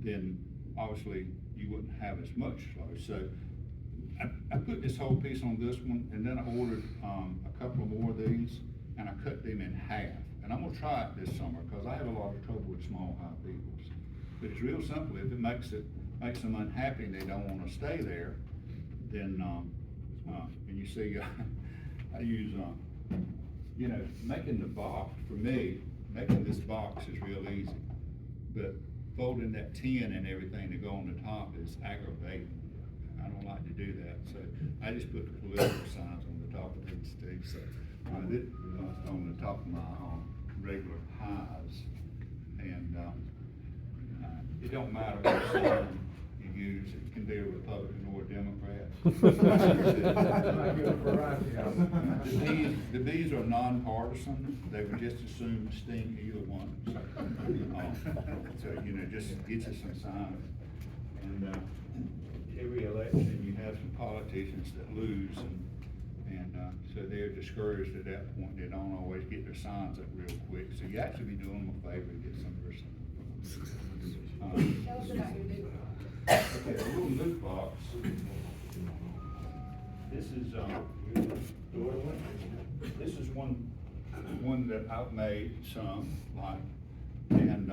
then obviously you wouldn't have as much flow. So I put this whole piece on this one, and then I ordered a couple more of these, and I cut them in half. And I'm gonna try it this summer, because I have a lot of trouble with small hive beetles. But it's real simple. If it makes them unhappy and they don't wanna stay there, then, and you see, I use, making the box, for me, making this box is real easy. But folding that tin and everything to go on the top is aggravating. I don't like to do that, so I just put the political signs on the top of these too, so. This on the top of my regular hives, and, it don't matter what sign you use, it can be a Republican or a Democrat. The bees are nonpartisan, they would just as soon sting either one. So, just get you some signs. And, every election, you have some politicians that lose, and so they're discouraged at that point. They don't always get their signs up real quick, so you actually be doing them a favor to get some of their signs. Tell us about your new. Okay, a little loot box. This is one that I've made some, like, and,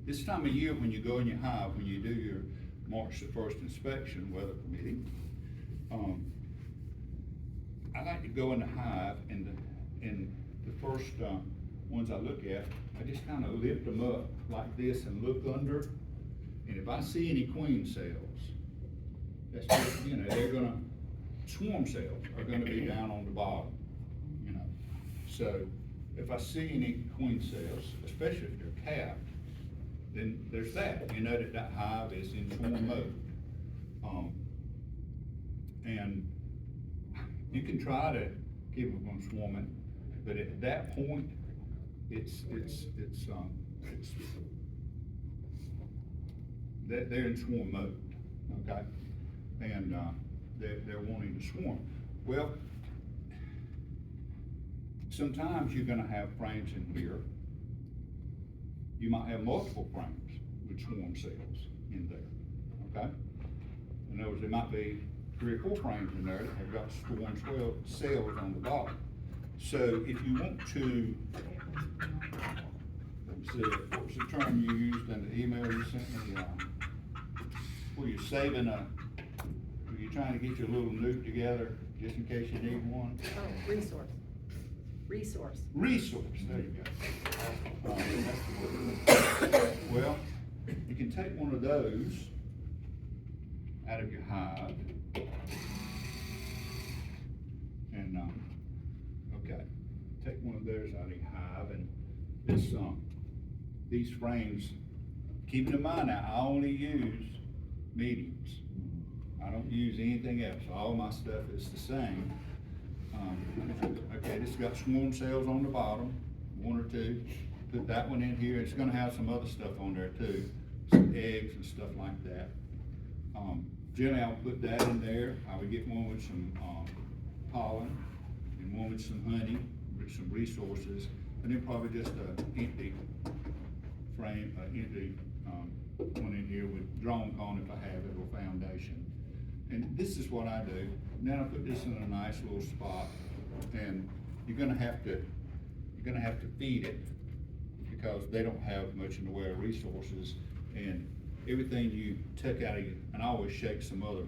this time of year, when you go in your hive, when you do your March the 1st inspection, weather permitting, I like to go in the hive, and the first, ones I look at, I just kind of lift them up like this and look under, and if I see any queen cells, that's just, they're gonna, swarm cells are gonna be down on the bottom, So, if I see any queen cells, especially if they're capped, then there's that, that hive is in swarm mode. And you can try to keep them from swarming, but at that point, they're in swarm mode, okay? And, they're wanting to swarm. Well, sometimes you're gonna have frames in here. You might have multiple frames with swarm cells in there, okay? In other words, there might be 3 or 4 frames in there that have got swarm cells on the bottom. So if you want to, let's see, what was the term you used in the email you sent me? Where you're saving where you're trying to get your little nuke together just in case you need one? Oh, resource. Resource, there you go. That's the word. Well, you can take one of those out of your hive, and, okay, take one of those out of your hive, and this, these frames, keeping in mind now, I only use mediums. I don't use anything else, all my stuff is the same. Okay, this has got swarm cells on the bottom, 1 or 2. Put that one in here. It's gonna have some other stuff on there too, some eggs and stuff like that. Generally, I'll put that in there. I would get one with some pollen, and one with some honey, with some resources, and then probably just an empty frame, empty one in here with drawn cone if I have it, or foundation. And this is what I do. Then I put this in a nice little spot, and you're gonna have to feed it, because they don't have much in the way of resources, and everything you took out of you, and I always shake some other.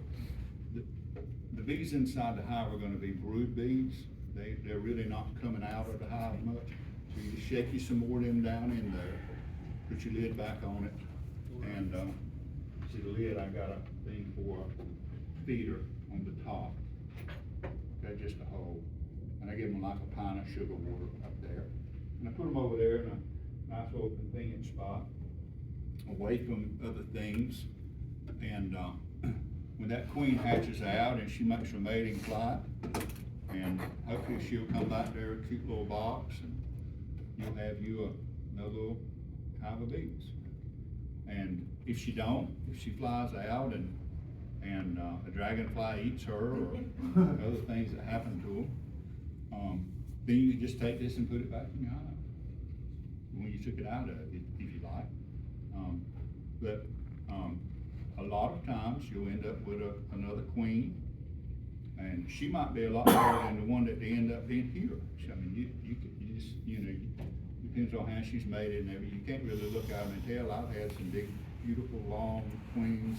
The bees inside the hive are gonna be brood bees. They're really not coming out of the hive much. So you just shake you some more of them down in there, put your lid back on it, and, see the lid, I got a thing for a feeder on the top. Okay, just a hole. And I give them like a pint of sugar water up there. And I put them over there in a nice little convenient spot, away from other things. And, when that queen hatches out and she makes her mating flight, and hopefully she'll come back there, a cute little box, and you'll have you another little hive of bees. And if she don't, if she flies out and a dragonfly eats her, or other things that happen to them, then you can just take this and put it back in your hive when you took it out of it, if you like. But a lot of times you'll end up with another queen, and she might be a lot better than the one that they end up being here. So, I mean, you just, depends on how she's mated and everything. You can't really look out and tell. I've had some big, beautiful, long queens,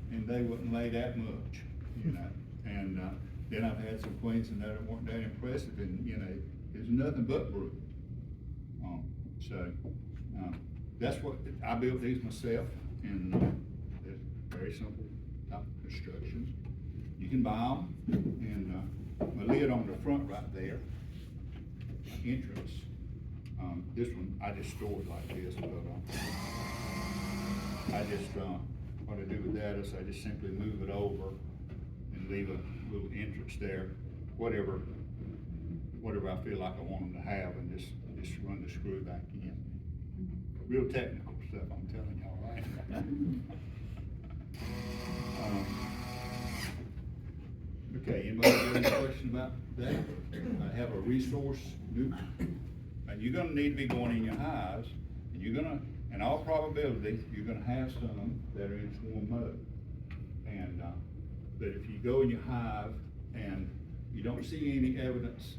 and they wouldn't lay that much, And then I've had some queens and that weren't that impressive, and there's nothing but brood. That's what I built these myself, and they're very simple type of constructions. You can buy them, and my lid on the front right there, entrance. This one I just stored like this, but what I do with that is I just simply move it over and leave a little entrance there, whatever I feel like I want them to have, and just run the screw back in. Real technical stuff, I'm telling y'all, right? Okay, anybody have any question about that? I have a resource nuke. And you're gonna need to be going in your hives, and you're gonna, in all probability, you're gonna have some that are in swarm mode. And, but if you go in your hive and you don't see any evidence,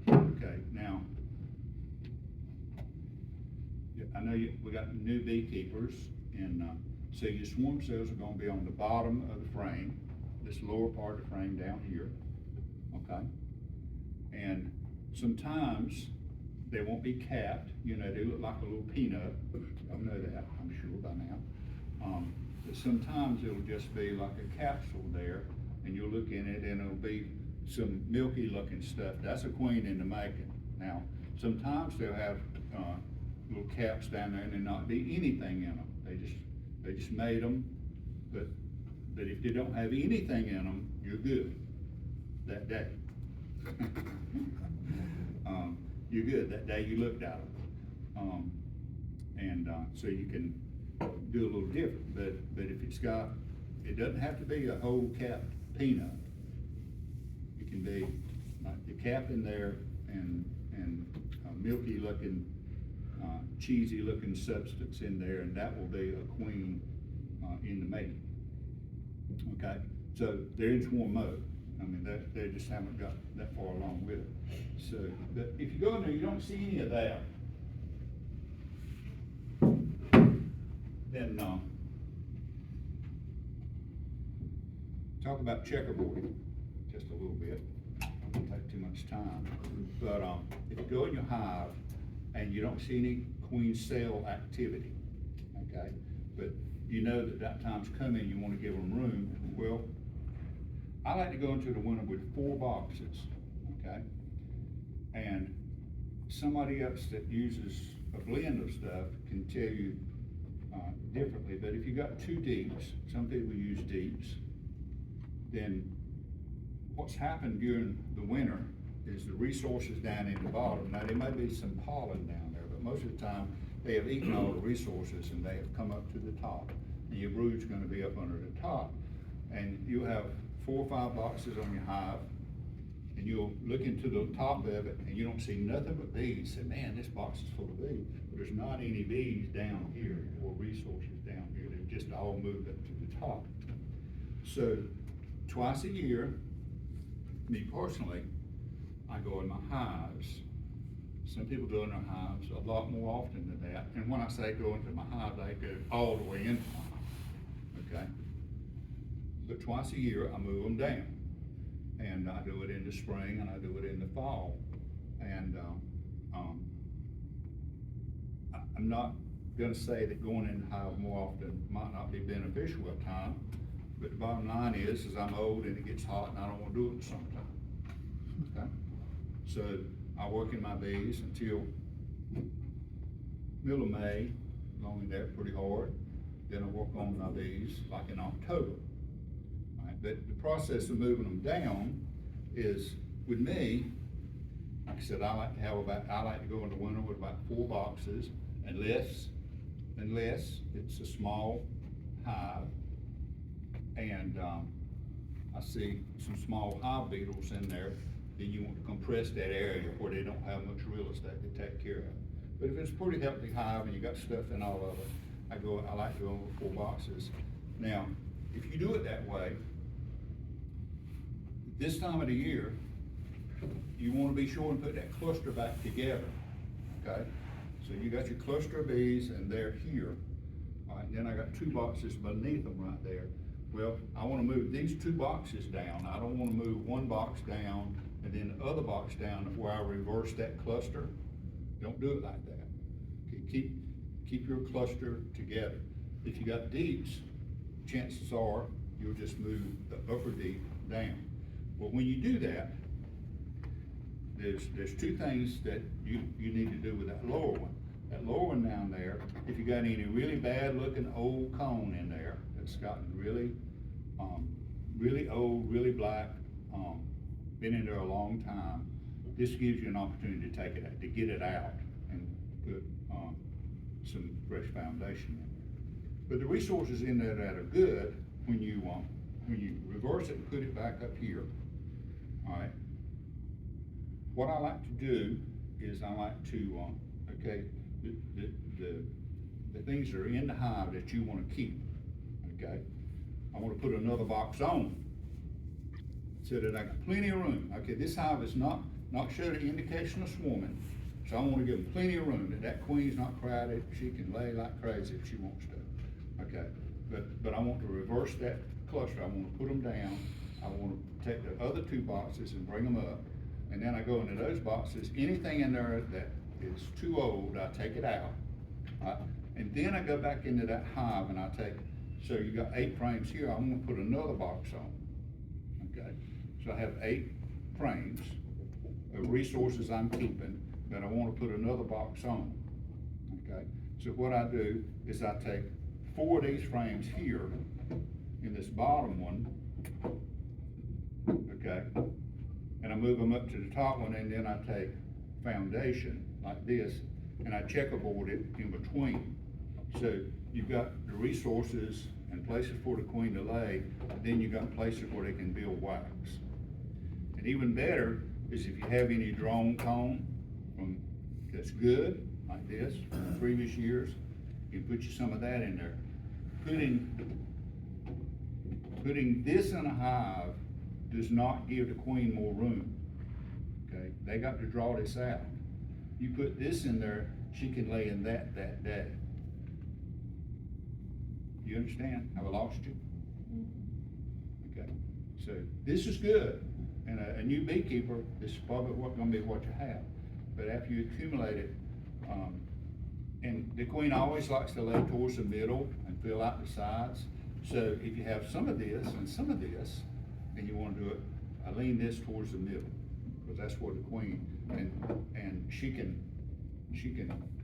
okay, now, I know we got new beekeepers, and so your swarm cells are gonna be on the bottom of the frame, this lower part of the frame down here, okay? And sometimes they won't be capped, they look like a little peanut. Y'all know that, I'm sure by now. But sometimes it'll just be like a capsule there, and you'll look in it and it'll be some milky looking stuff. That's a queen in the making. Now, sometimes they'll have little caps down there and there not be anything in them. They just made them, but if they don't have anything in them, you're good that day. You're good that day you looked at them. So you can do a little different, but if it doesn't have to be a whole capped peanut. It can be like the cap in there and milky looking, cheesy looking substance in there, and that will be a queen in the mating. Okay, so they're in swarm mode. I mean, they just haven't got that far along with it. So, but if you go in there, you don't see any of that, then talk about checkerboarding just a little bit. I won't take too much time, but if you go in your hive and you don't see any queen cell activity, okay, but you know that time's coming, you want to give them room. Well, I like to go into the winter with 4 boxes, okay? And somebody else that uses a blend of stuff can tell you differently, but if you got 2 deeps, some people use deeps, then what's happened during the winter is the resources down in the bottom. Now, there may be some pollen down there, but most of the time they have eaten all the resources and they have come up to the top. And your brood's gonna be up under the top. And you have 4 or 5 boxes on your hive, and you'll look into the top of it and you don't see nothing but bees. Say, man, this box is full of bees. But there's not any bees down here or resources down here. They've just all moved up to the top. So twice a year, me personally, I go in my hives Some people go in their hives a lot more often than that, and when I say go into my hive, they go all the way into my hive, okay? But twice a year, I move them down, and I do it in the spring, and I do it in the fall, and, I'm not gonna say that going in the hive more often might not be beneficial at times, but the bottom line is I'm old and it gets hot and I don't wanna do it in the summertime, okay? So I work in my bees until middle of May, long in there pretty hard. Then I work on my bees like in October. All right, but the process of moving them down is, with me, like I said, I like to go into winter with about 4 boxes, unless it's a small hive. And, I see some small hive beetles in there, then you want to compress that area where they don't have much real estate to take care of. But if it's a pretty healthy hive and you got stuff in all of it, I like to go with 4 boxes. Now, if you do it that way, this time of the year, you wanna be sure and put that cluster back together, okay? So you got your cluster of bees and they're here. All right, then I got 2 boxes beneath them right there. Well, I wanna move these 2 boxes down. I don't wanna move 1 box down and then the other box down where I reverse that cluster. Don't do it like that. Okay, keep your cluster together. If you got deeps, chances are you'll just move the upper deep down. Well, when you do that, there's 2 things that you need to do with that lower one. That lower one down there, if you got any really bad looking old cone in there that's gotten really old, really black, been in there a long time, this gives you an opportunity to take it out, to get it out and put some fresh foundation in there. But the resources in there that are good, when you reverse it and put it back up here, all right, what I like to do is I like to, okay, the things that are in the hive that you wanna keep, okay, I wanna put another box on so that I got plenty of room. Okay, this hive is not showing an indication of swarming, so I wanna give them plenty of room, that queen's not crowded, she can lay like crazy if she wants to, okay? But I want to reverse that cluster, I wanna put them down, I wanna take the other 2 boxes and bring them up, and then I go into those boxes, anything in there that is too old, I take it out. And then I go back into that hive and I take, so you got 8 frames here, I'm gonna put another box on, okay? So I have 8 frames of resources I'm keeping that I wanna put another box on, okay? So what I do is I take 4 of these frames here in this bottom one, okay? And I move them up to the top one, and then I take foundation like this, and I checkerboard it in between. So you've got the resources and places for the queen to lay, and then you've got places where they can build wax. And even better is if you have any drone comb that's good, like this, from previous years, you put you some of that in there. Putting this in a hive does not give the queen more room, okay? They got to draw this out. You put this in there, she can lay in that day. You understand? Have I lost you? Okay, so this is good, and a new beekeeper, this is probably gonna be what you have. But after you accumulate it, and the queen always likes to lay towards the middle and fill out the sides. So if you have some of this and some of this, and you wanna do it, I lean this towards the middle, because that's where the queen, and she can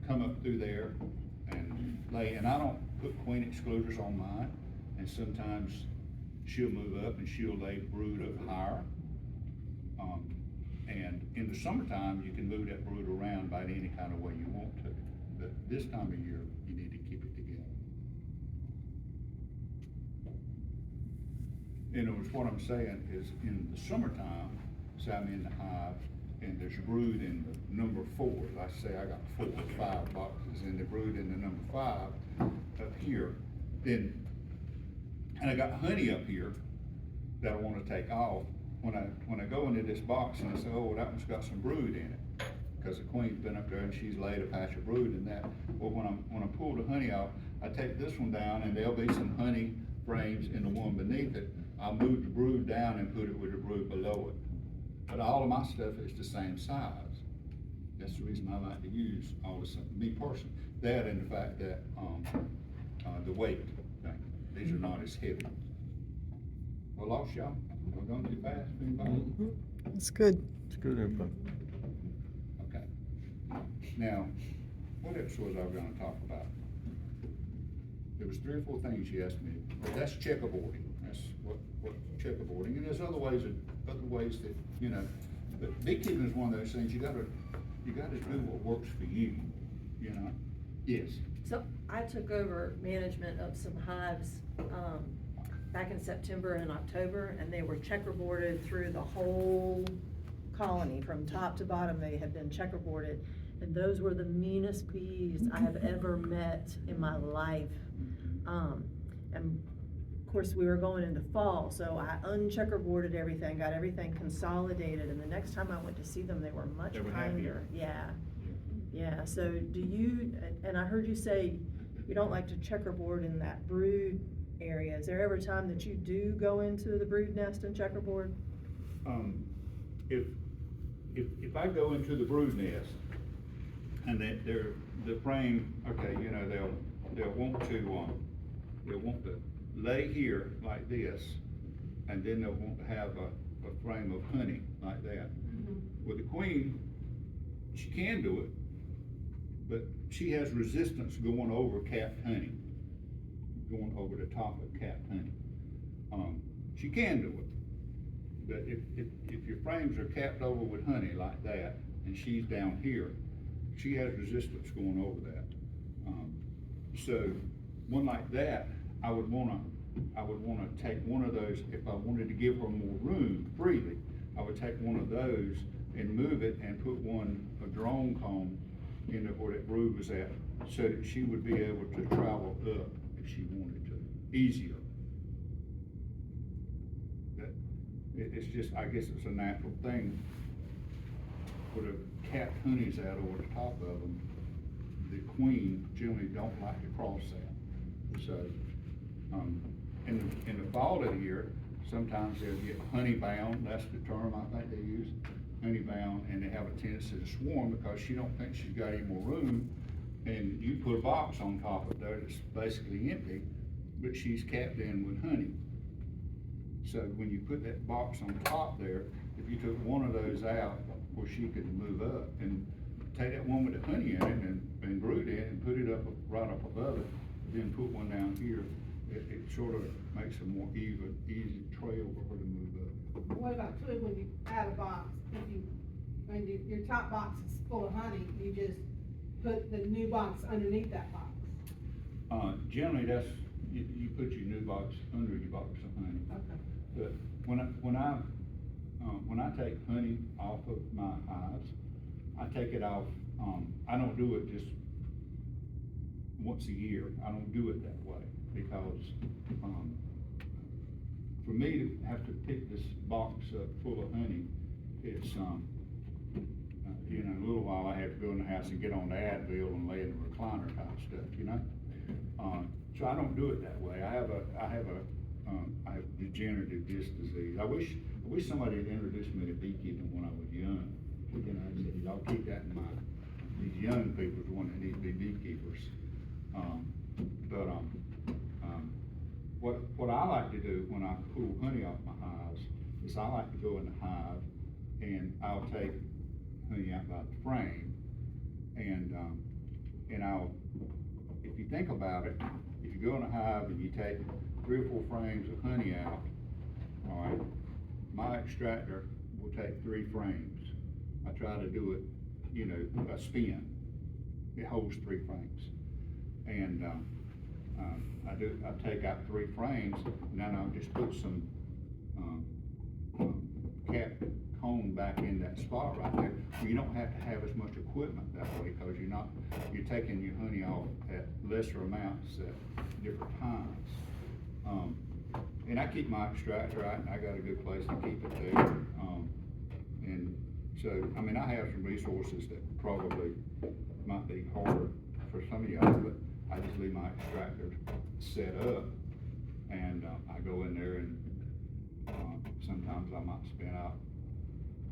come up through there and lay, and I don't put queen excluders on mine, and sometimes she'll move up and she'll lay brood up higher. And in the summertime, you can move that brood around by any kind of way you want to, but this time of year, you need to keep it together. In other words, what I'm saying is, in the summertime, say I'm in the hive, and there's brood in the number 4, let's say I got 4 or 5 boxes, and the brood in the number 5 up here, then, and I got honey up here that I wanna take off. When I go into this box and I say, oh, that one's got some brood in it, cause the queen's been up there and she's laid a patch of brood in that. Well, when I pull the honey off, I take this one down and there'll be some honey frames in the one beneath it. I'll move the brood down and put it with the brood below it. But all of my stuff is the same size. That's the reason I like to use all this, me personally. That and the fact that, the weight thing, these are not as heavy. Well, lost y'all, we're going too fast, anybody? It's good. It's good info. Okay. Now, what else was I gonna talk about? There was 3 or 4 things you asked me. Well, that's checkerboarding. That's what checkerboarding. And there's other ways that, you know, but beekeeping is one of those things you gotta do what works for you, you know? Yes. So I took over management of some hives, back in September and October, and they were checkerboarded through the whole colony, from top to bottom. They had been checkerboarded, and those were the meanest bees I have ever met in my life. And of course, we were going into fall, so I uncheckerboarded everything, got everything consolidated, and the next time I went to see them, they were much They were kinder. happier. Yeah, so do you, and I heard you say you don't like to checkerboard in that brood area. Is there ever a time that you do go into the brood nest and checkerboard? If I go into the brood nest and the frame, okay, you know, they'll want to lay here like this, and then they'll want to have a frame of honey like that. With the queen, she can do it, but she has resistance going over capped honey, going over the top of capped honey. She can do it, but if your frames are capped over with honey like that, and she's down here, she has resistance going over that. So one like that, I would wanna take one of those. If I wanted to give her more room freely, I would take one of those and move it and put a drone comb into where that brood was at, so that she would be able to travel up if she wanted to, easier. It's just, I guess it's a natural thing. Where the capped honey's out over the top of them, the queen generally don't like to cross that. So, in the fall of the year, sometimes they'll get honey bound, that's the term I think they use, honey bound, and they have a tendency to swarm because she don't think she's got any more room, and you put a box on top of there that's basically empty, but she's capped in with honey. So when you put that box on top there, if you took one of those out where she could move up and take that one with the honey in it and brood it and put it up right up above it, then put one down here, it sort of makes a more easy trail for her to move up. What about too, when you add a box, when your top box is full of honey, you just put the new box underneath that box? Generally, you put your new box under your box of honey. Okay. But when I take honey off of my hives, I take it off, I don't do it just once a year. I don't do it that way because, for me to have to pick this box up full of honey, it's, you know, in a little while I have to go in the house and get on the Advil and lay in the recliner type stuff, you know? So I don't do it that way. I have degenerative disc disease. I wish somebody had introduced me to beekeeping when I was young. You know, I said, y'all keep that in mind. These young people are the ones that need to be beekeepers. What I like to do when I pull honey off my hives is I like to go in the hive and I'll take honey out by the frame and I'll, if you think about it, if you go in a hive and you take 3 or 4 frames of honey out, all right, my extractor will take 3 frames. I try to do it, you know, a spin. It holds 3 frames. And I take out 3 frames, and then I'll just put some capped comb back in that spot right there. You don't have to have as much equipment that way because you're taking your honey off at lesser amounts at different times. And I keep my extractor out, and I got a good place to keep it there. And So, I mean, I have some resources that probably might be harder for some of y'all, but I just leave my extractor set up, and, I go in there and, sometimes I might spin out,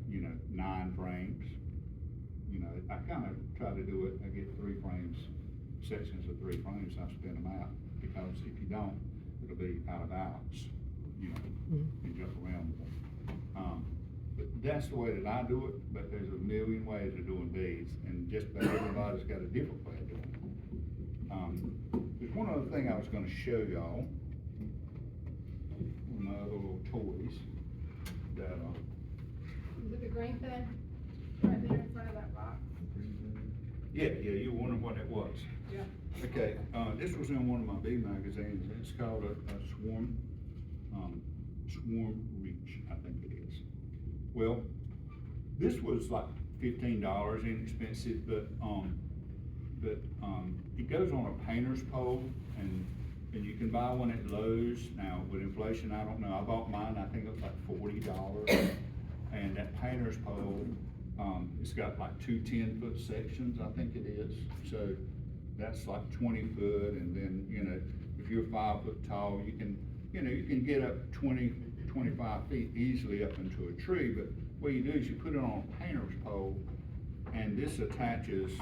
9 frames. I kinda try to do it, I get 3 frames, sections of 3 frames, I spin them out, because if you don't, it'll be out of balance, and jump around with them. But that's the way that I do it, but there's a million ways of doing beads, and just about everybody's got a different way of doing it. There's one other thing I was gonna show y'all, one of my other little toys, that, Is it the green thing? Right there in front of that box? yeah, you wonder what it was. Yeah. Okay, this was in one of my bee magazines, and it's called a swarm, Swarm Reach, I think it is. Well, this was like $15, inexpensive, but it goes on a painter's pole, and you can buy one at Lowe's. Now, with inflation, I don't know, I bought mine, I think it was like $40, and that painter's pole, it's got like 2 10-foot sections, I think it is, so that's like 20 foot, and then, if you're 5 foot tall, you can get up 20, 25 feet easily up into a tree, but what you do is you put it on a painter's pole, and this attaches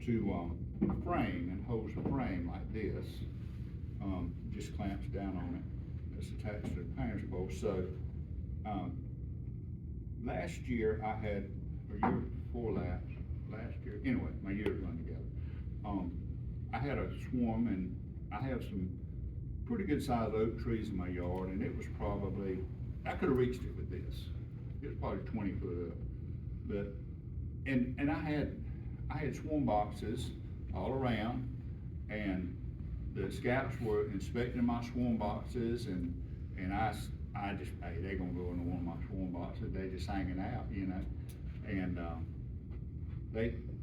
to a frame and holds the frame like this, just clamps down on it. It's attached to the painter's pole. So, last year I had, or year before last year, anyway, my years run together. I had a swarm, and I have some pretty good sized oak trees in my yard, and it was probably, I could have reached it with this. It was probably 20 foot up, but, and I had swarm boxes all around, and the scouts were inspecting my swarm boxes, and I just, hey, they're gonna go into one of my swarm boxes, they just hanging out, and,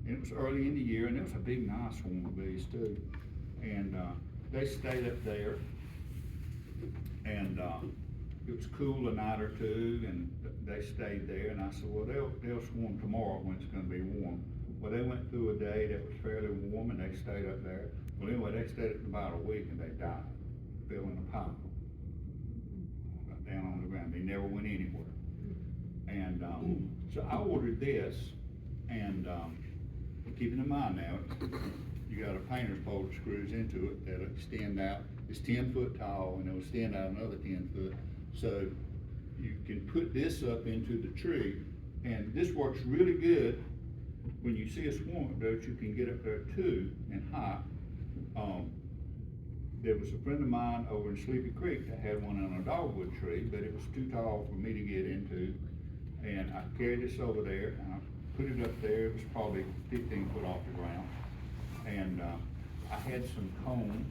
it was early in the year, and it was a big, nice swarm of bees too, and, they stayed up there, and, it was cool a night or two, and they stayed there, and I said, well, they'll swarm tomorrow when it's gonna be warm. Well, they went through a day that was fairly warm, and they stayed up there. Well, anyway, they stayed up about a week, and they died, fell in a pile, got down on the ground. They never went anywhere. And, so I ordered this, and, keeping in mind now, you got a painter's pole that screws into it that'll extend out. It's 10 foot tall, and it'll extend out another 10 foot. So you can put this up into the tree, and this works really good. When you see a swarm up there, you can get up there too and hide. There was a friend of mine over in Sleepy Creek that had one on a dogwood tree, but it was too tall for me to get into. And I carried this over there, and I put it up there. It was probably 15 foot off the ground. And I had some comb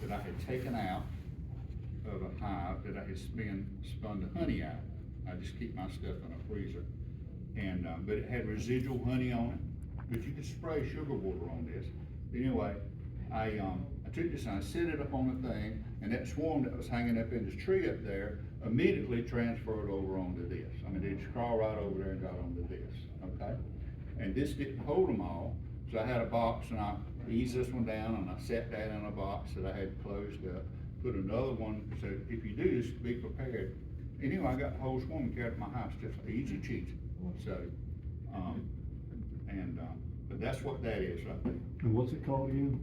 that I had taken out of a hive that I had spun the honey out. I just keep my stuff in a freezer. And, but it had residual honey on it, but you could spray sugar water on this. Anyway, I took this and I set it up on the thing, and that swarm that was hanging up in this tree up there immediately transferred over onto this. I mean, they just crawled right over there and got onto this, okay? And this didn't hold them all, so I had a box, and I eased this one down, and I set that in a box that I had closed up, put another one, so if you do this, be prepared. Anyway, I got the whole swarm and carried it to my house, just easy cheesy. So, but that's what that is right there. And what's it called again?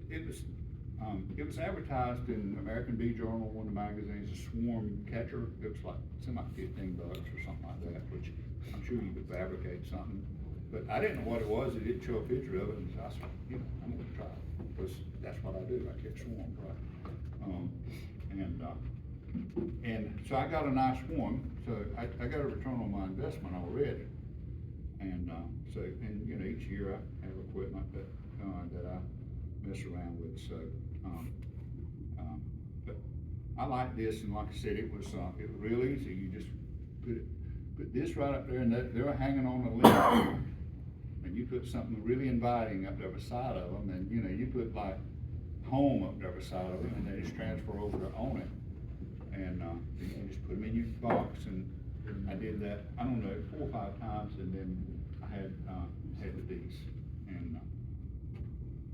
It was advertised in American Bee Journal, one of the magazines, a swarm catcher. It was like, something like $15 or something like that, which I'm sure you could fabricate something. But I didn't know what it was. It didn't show a picture of it, and I said, I'm gonna try it, because that's what I do. I catch swarms, right? And so I got a nice swarm, so I got a return on my investment already. And, each year I have equipment that I mess around with, so, but I like this, and like I said, it was real easy. You just put this right up there, and they're hanging on a limb, and you put something really inviting up there beside of them, and, you put like home up there beside of them, and they just transfer over to own it. And, you can just put them in your box, and I did that, I don't know, 4 or 5 times, and then I had the bees. And,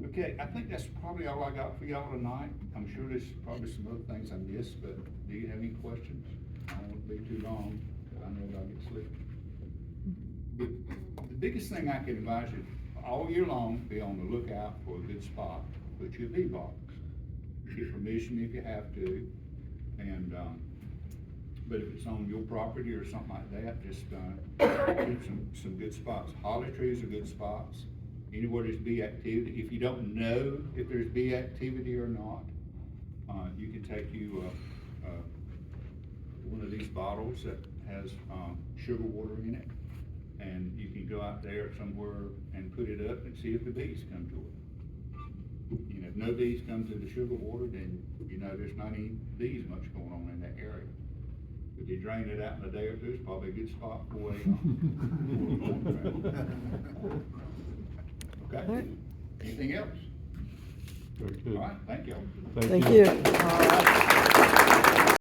okay, I think that's probably all I got for y'all tonight. I'm sure there's probably some other things I missed, but do you have any questions? I don't want to be too long, because I know I'll get sleepy. The biggest thing I can advise you, all year long, be on the lookout for a good spot, put your bee box. Get permission if you have to, and, but if it's on your property or something like that, just, keep some good spots. Holly trees are good spots, anywhere there's bee activity. If you don't know if there's bee activity or not, you can take you, one of these bottles that has, sugar water in it, and you can go out there somewhere and put it up and see if the bees come to it. You know, if no bees come to the sugar water, then you know there's not any bees much going on in that area. If you drain it out in a day or two, it's probably a good spot for a. Okay, anything else? Very good. All right, thank y'all. Thank you. Thank you.